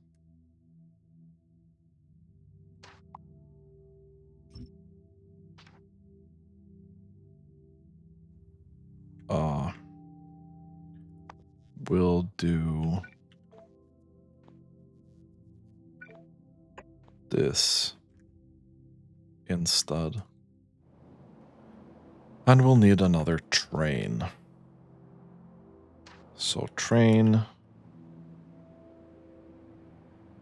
We'll do this instead. And we'll need another train. So train,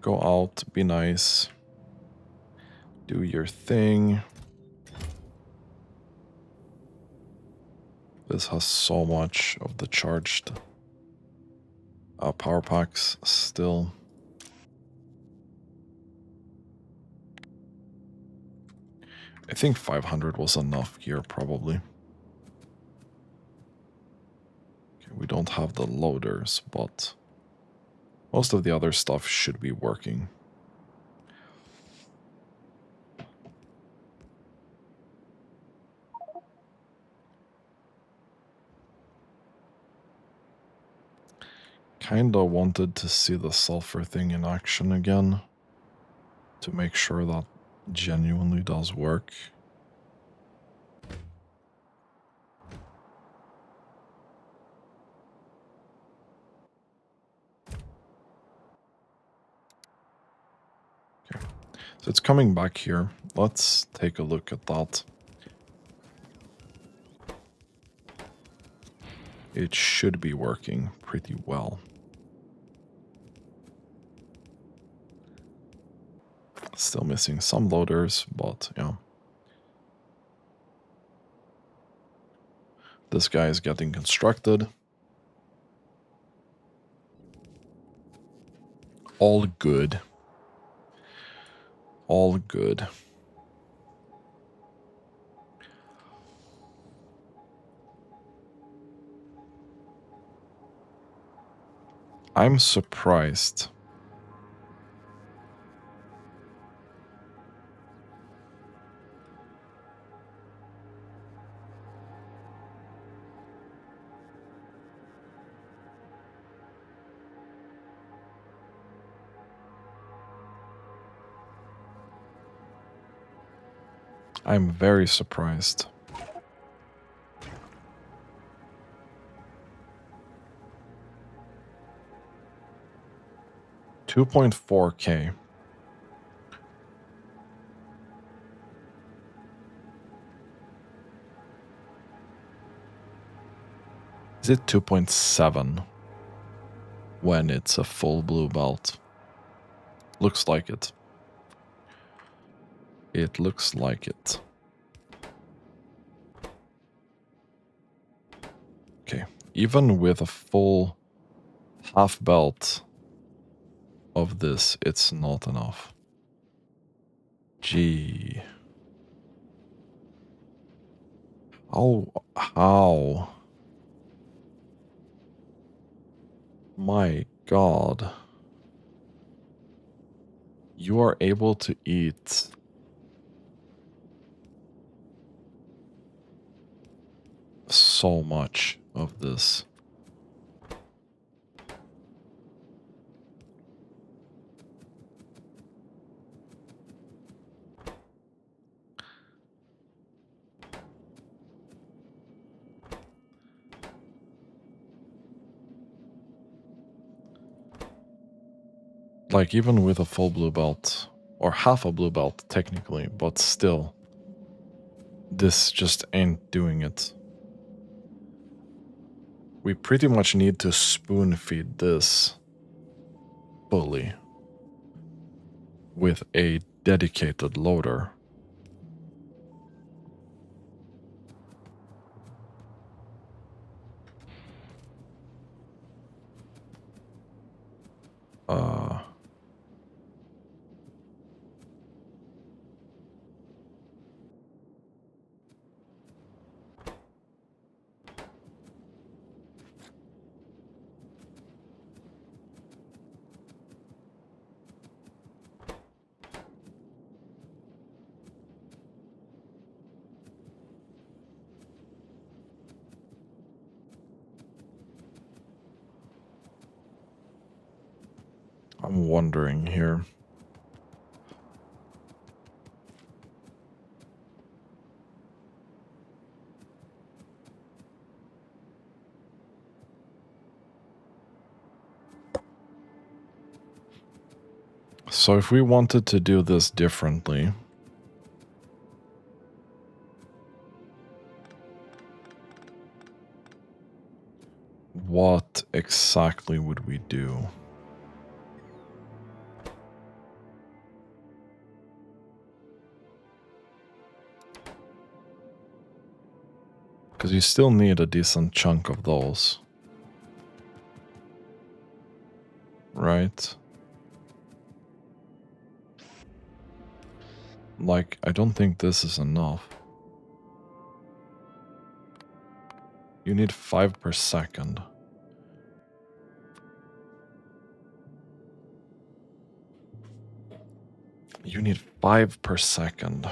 go out, be nice, do your thing. This has so much of the charged power packs still. I think 500 was enough here, probably. Okay, we don't have the loaders, but most of the other stuff should be working. Kinda wanted to see the sulfur thing in action again, to make sure that genuinely does work. Okay, so it's coming back here. Let's take a look at that. It should be working pretty well. Still missing some loaders, but yeah. This guy is getting constructed. All good. All good. I'm surprised. I'm very surprised. $2.4K. Is it 2.7 when it's a full blue belt? Looks like it. It looks like it. Okay, even with a full half belt of this, it's not enough. Gee. Oh, how? My God. You are able to eat so much of this. Like, even with a full blue belt, or half a blue belt, technically, but still, this just ain't doing it. We pretty much need to spoon feed this fully with a dedicated loader. I'm wondering here. So if we wanted to do this differently, what exactly would we do? Because you still need a decent chunk of those. Right? Like, I don't think this is enough. You need 5 per second. You need 5 per second.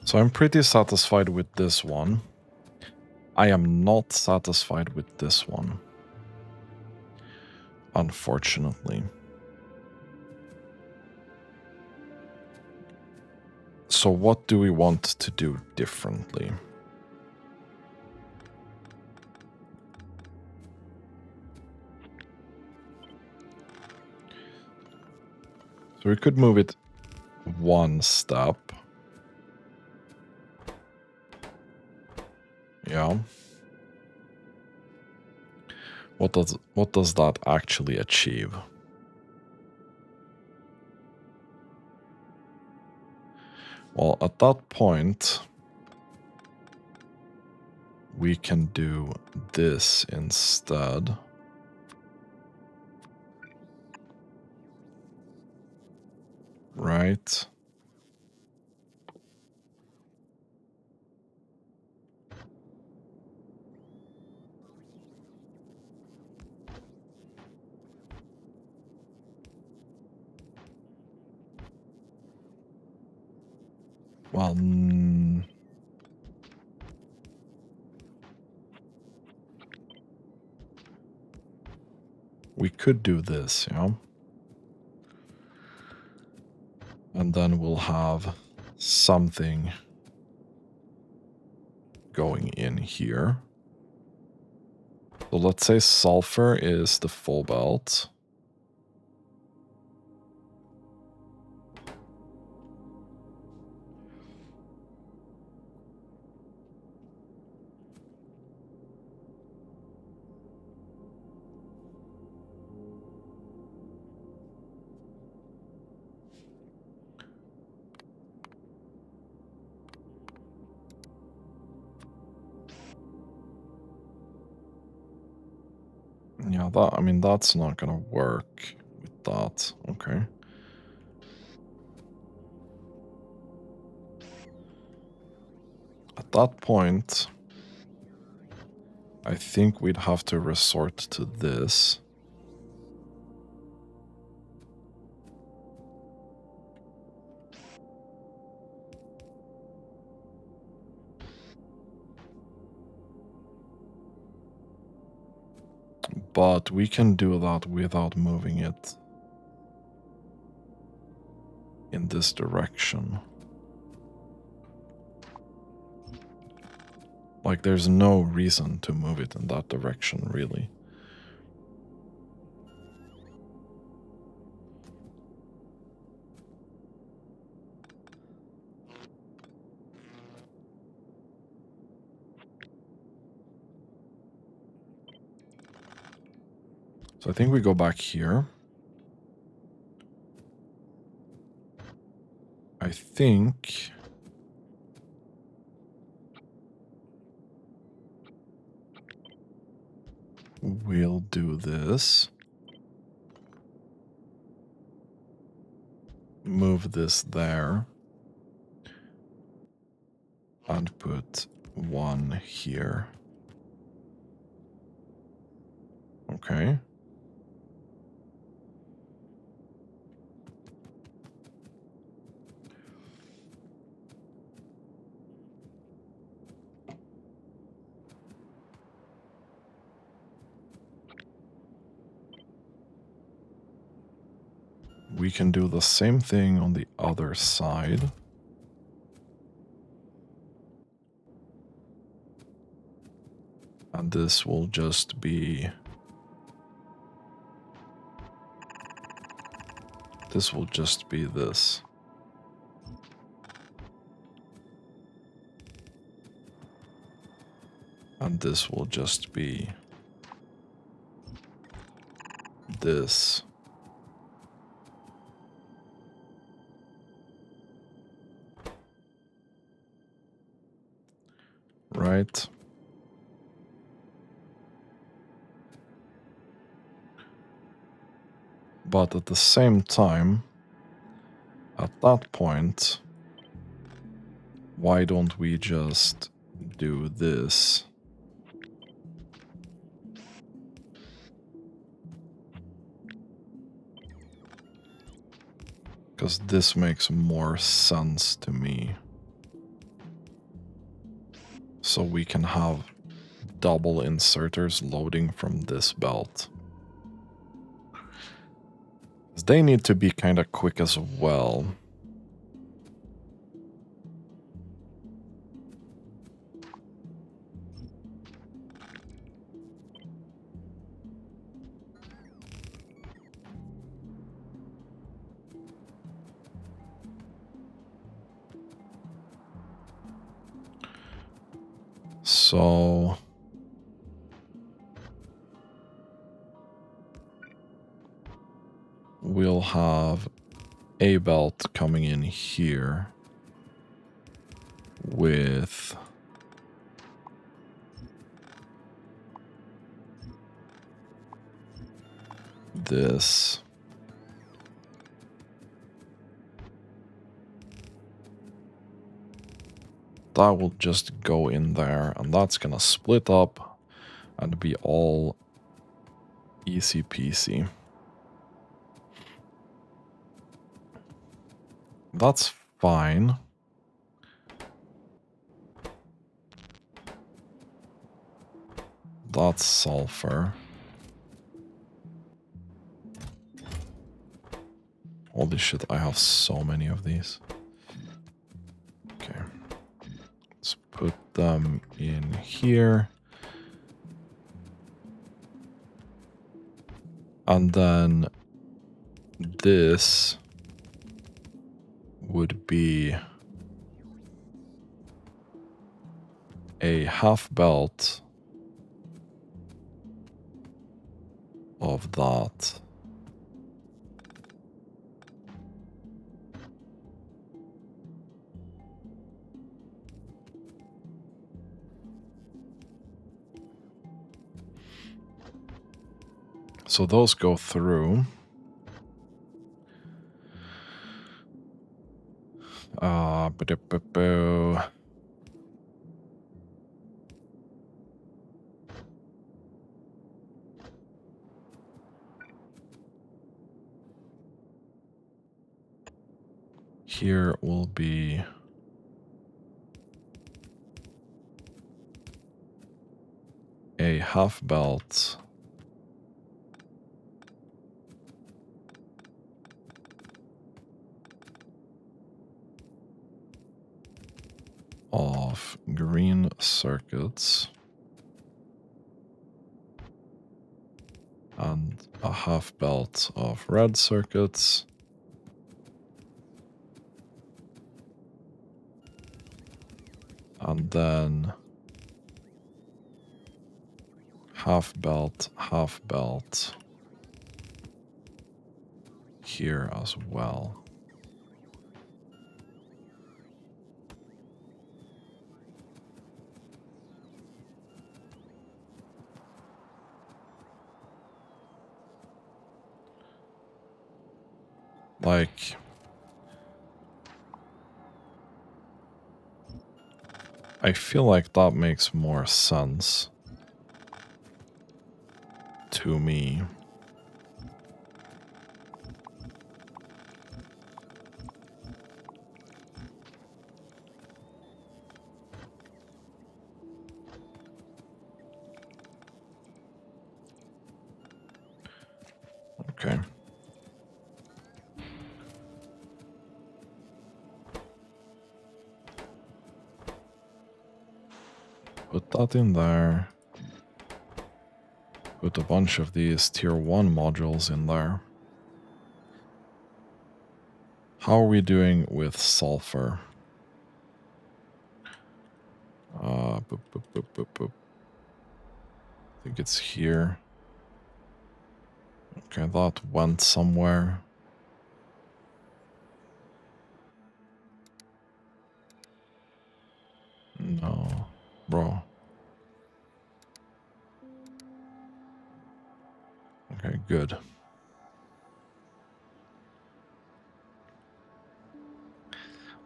So I'm pretty satisfied with this one. I am not satisfied with this one, unfortunately. So what do we want to do differently? So we could move it one step. Yeah. What does that actually achieve? Well, at that point, we can do this instead. Right? Well, we could do this, yeah? And then we'll have something going in here. So let's say sulfur is the full belt. Yeah, I mean, that's not gonna work with that. Okay. At that point, I think we'd have to resort to this. But we can do that without moving it in this direction. Like, there's no reason to move it in that direction, really. So I think we go back here. I think we'll do this. Move this there. And put one here. Okay. We can do the same thing on the other side. And this will just be... This will just be this. And this will just be this. Right? But at the same time, at that point, why don't we just do this? Because this makes more sense to me. so we can have double inserters loading from this belt. They need to be kind of quick as well. So we'll have a belt coming in here with this. That will just go in there, and that's gonna split up and be all easy peasy. That's fine. That's sulfur. Holy shit, I have so many of these. Okay. Let's put them in here. And then this would be a half belt of that. So those go through. Here will be a half belt of green circuits and a half belt of red circuits. And then half belt here as well. Like, I feel like that makes more sense to me. Okay. Put that in there. Put a bunch of these tier 1 modules in there. How are we doing with sulfur? Boop, boop, boop, boop, boop. I think it's here. Okay, that went somewhere. No, bro. Okay, good.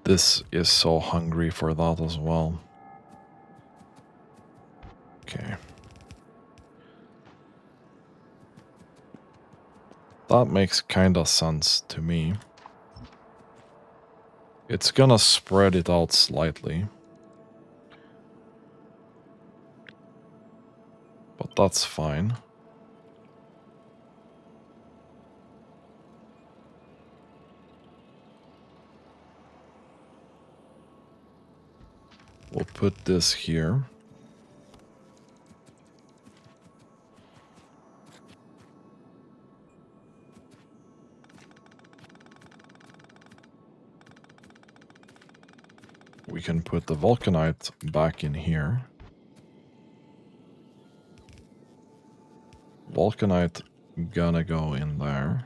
This is so hungry for that as well. Okay. That makes kinda sense to me. It's gonna spread it out slightly. but that's fine. We'll put this here. We can put the vulcanite back in here. Vulcanite gonna go in there.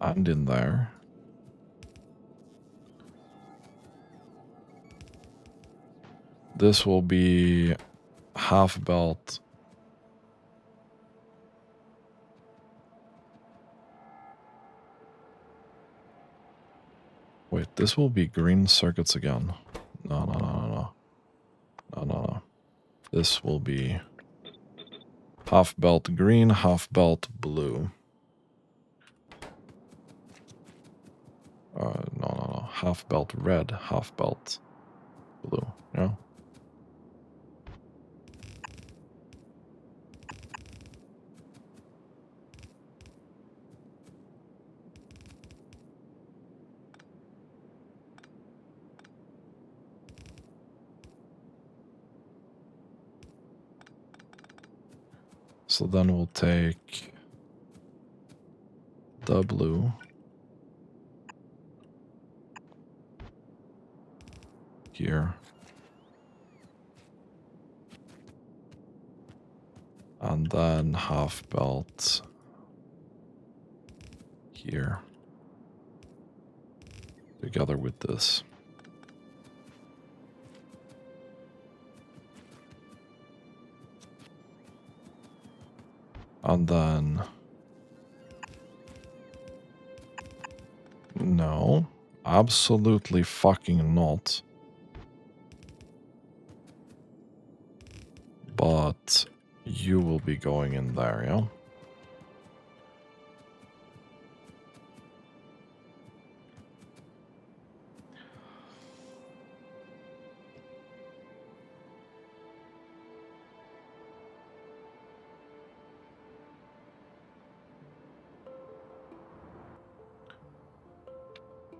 And in there. This will be half belt. Wait, this will be green circuits again. No, no, no, no, no. No, no, no. This will be half belt green, half belt blue. No, no, no. Half belt red, half belt blue. Yeah. So then we'll take the blue. Here. And then half belt here. Together with this. And then... No. Absolutely fucking not. But you will be going in there, yeah?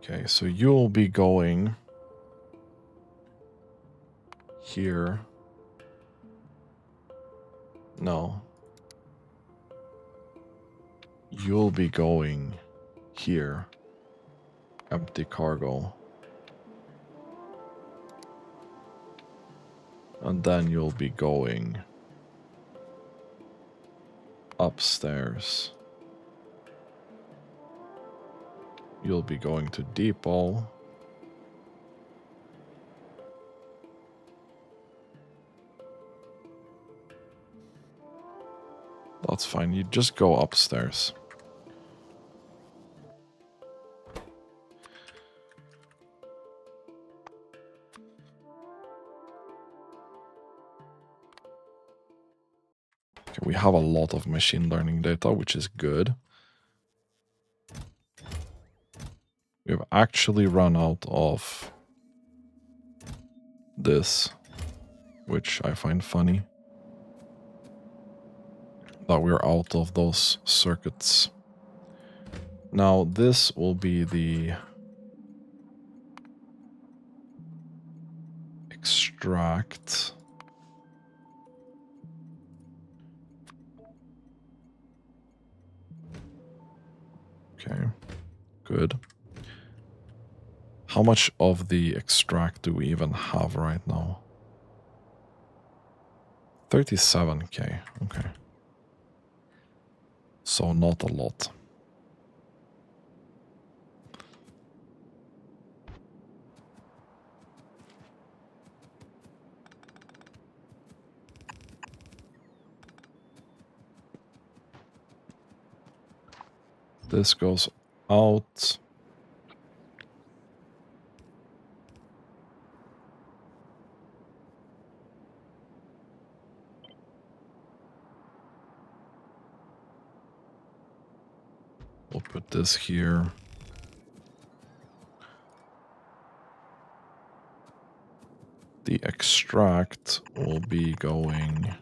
Okay, so you'll be going here. No. You'll be going here. Empty cargo. And then you'll be going upstairs. You'll be going to depot. That's fine, you just go upstairs. Okay, we have a lot of machine learning data, which is good. We've actually run out of this, which I find funny. That we're out of those circuits. Now this will be the extract. Okay, good. How much of the extract do we even have right now? 37k, okay. So not a lot. This goes out. We'll put this here. The extract will be going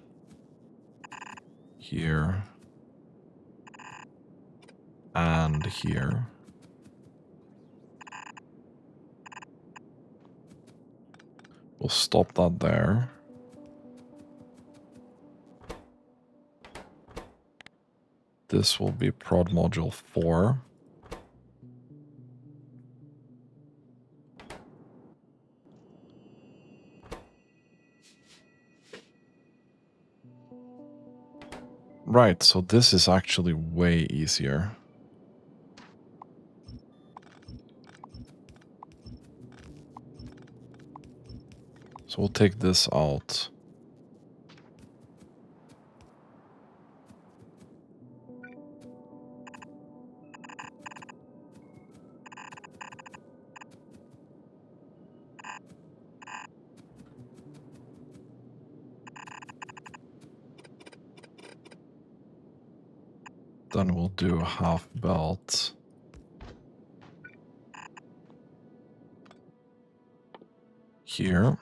here and here. We'll stop that there. This will be prod module 4. Right, so this is actually way easier. So we'll take this out. Then we'll do a half belt. Here.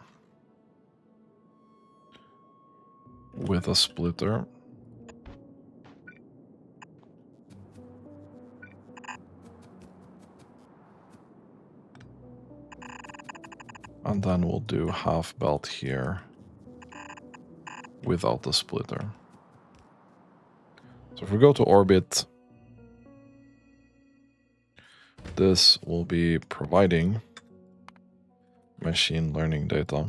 With a splitter. And then we'll do half belt here without the splitter. So if we go to orbit, this will be providing machine learning data.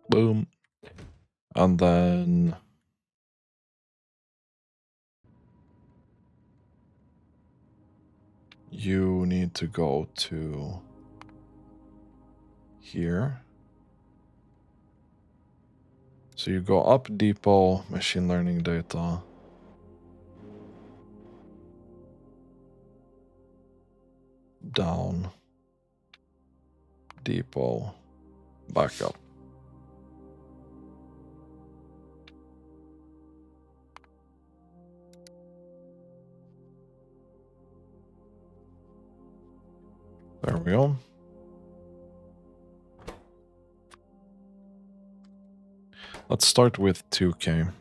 Boom. And then you need to go to here. So you go up depot, machine learning data. Down, depot, back up. There we go. Let's start with 2K.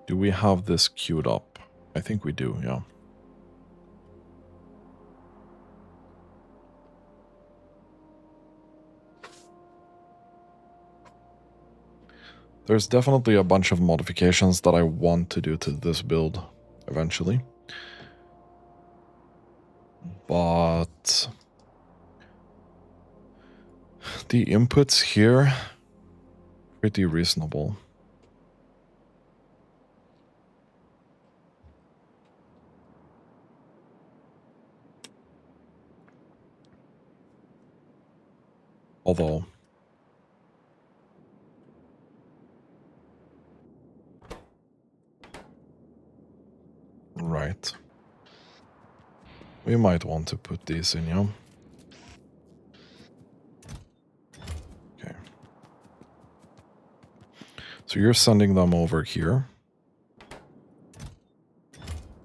Do we have this queued up? I think we do, yeah. There's definitely a bunch of modifications that I want to do to this build eventually. But the inputs here, pretty reasonable. Although, right. We might want to put these in, yeah. Okay. So you're sending them over here.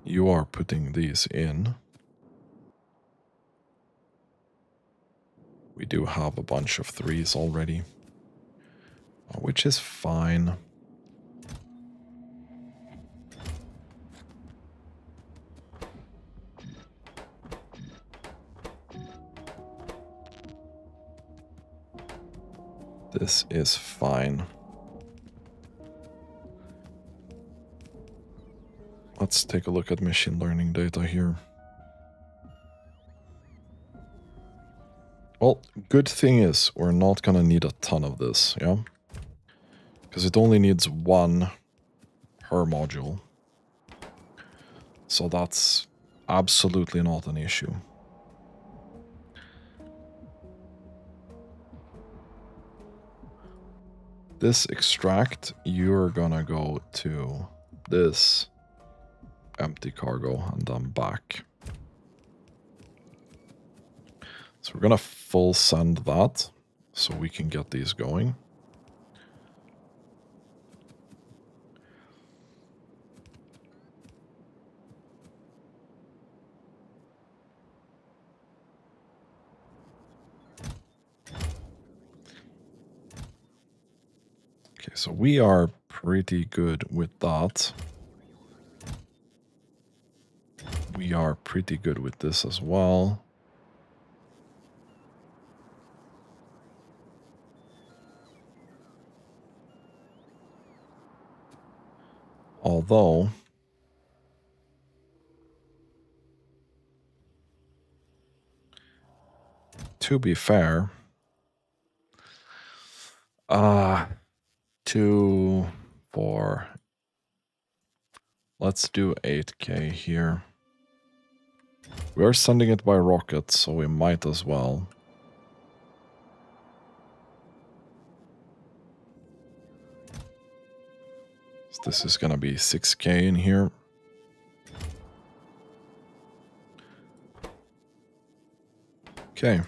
You are putting these in. We do have a bunch of 3s already, which is fine. This is fine. Let's take a look at machine learning data here. Well, good thing is we're not gonna need a ton of this, yeah? Because it only needs 1 per module. So that's absolutely not an issue. This extract, you're gonna go to this empty cargo and then back. So we're gonna full send that so we can get these going. Okay, so we are pretty good with that. We are pretty good with this as well. Although, to be fair, 2, 4, let's do 8K here. We are sending it by rocket, so we might as well. So this is gonna be 6K in here. Okay.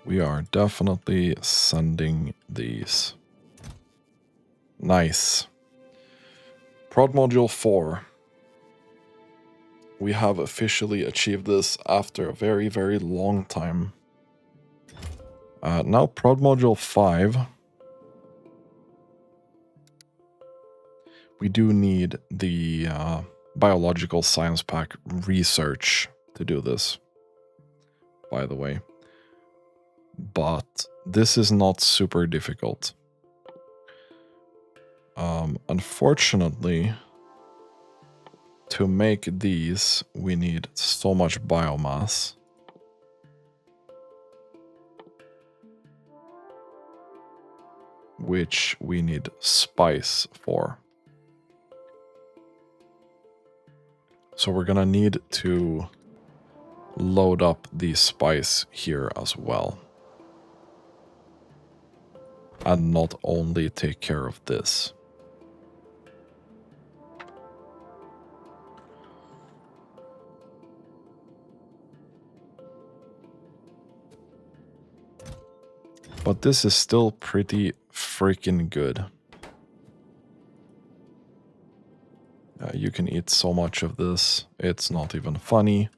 We are definitely sending these. Nice. Prod Module 4. We have officially achieved this after a very, very long time. Now Prod Module 5. We do need the biological science pack research to do this, by the way. But this is not super difficult. Unfortunately, to make these, we need so much biomass. Which we need spice for. So we're gonna need to load up the spice here as well. And not only take care of this. But this is still pretty freaking good. You can eat so much of this, it's not even funny.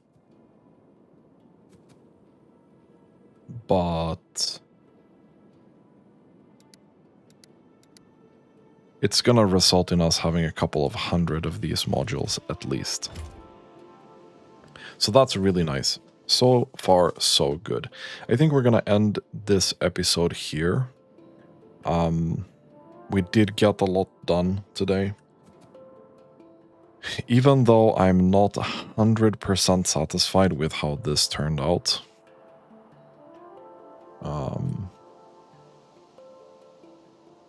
But it's gonna result in us having a couple of hundred of these modules at least. So that's really nice. So far, so good. I think we're gonna end this episode here. We did get a lot done today. Even though I'm not 100% satisfied with how this turned out.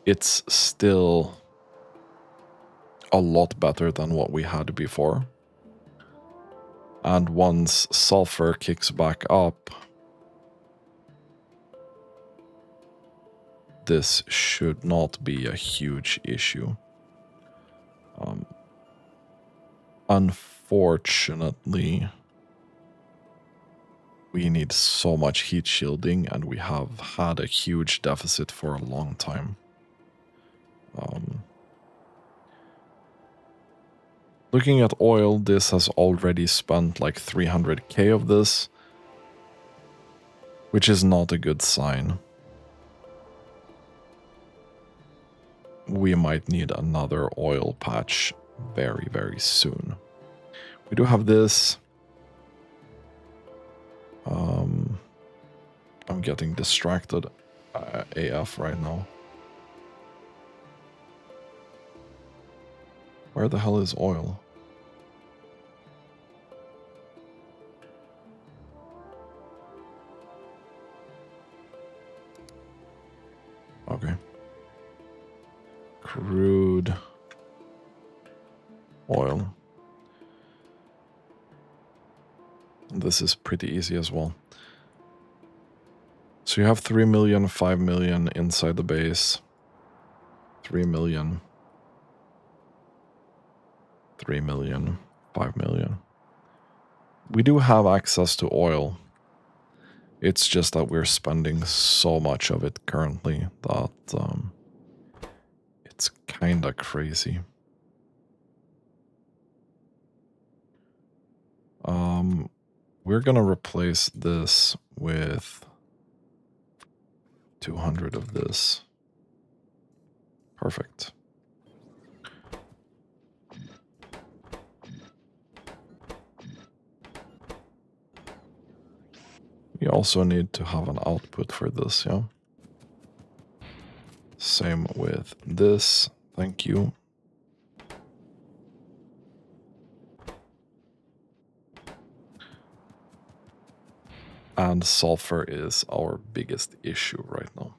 It's still a lot better than what we had before. And once sulfur kicks back up, this should not be a huge issue. Unfortunately, we need so much heat shielding and we have had a huge deficit for a long time. Looking at oil, this has already spent like 300k of this, which is not a good sign. We might need another oil patch very, very soon. We do have this. I'm getting distracted AF right now. Where the hell is oil? Okay. Crude oil. This is pretty easy as well. So you have 3 million, 5 million inside the base. 3 million. 3 million, 5 million. We do have access to oil. It's just that we're spending so much of it currently that it's kinda crazy. We're gonna replace this with 200 of this. Perfect. We also need to have an output for this, yeah? Same with this. Thank you. And sulfur is our biggest issue right now.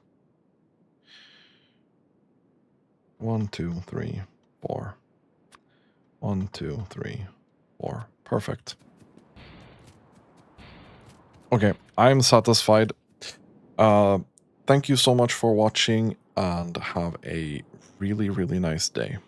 1, 2, 3, 4. 1, 2, 3, 4. Perfect. Okay, I'm satisfied. Thank you so much for watching and have a really, really nice day.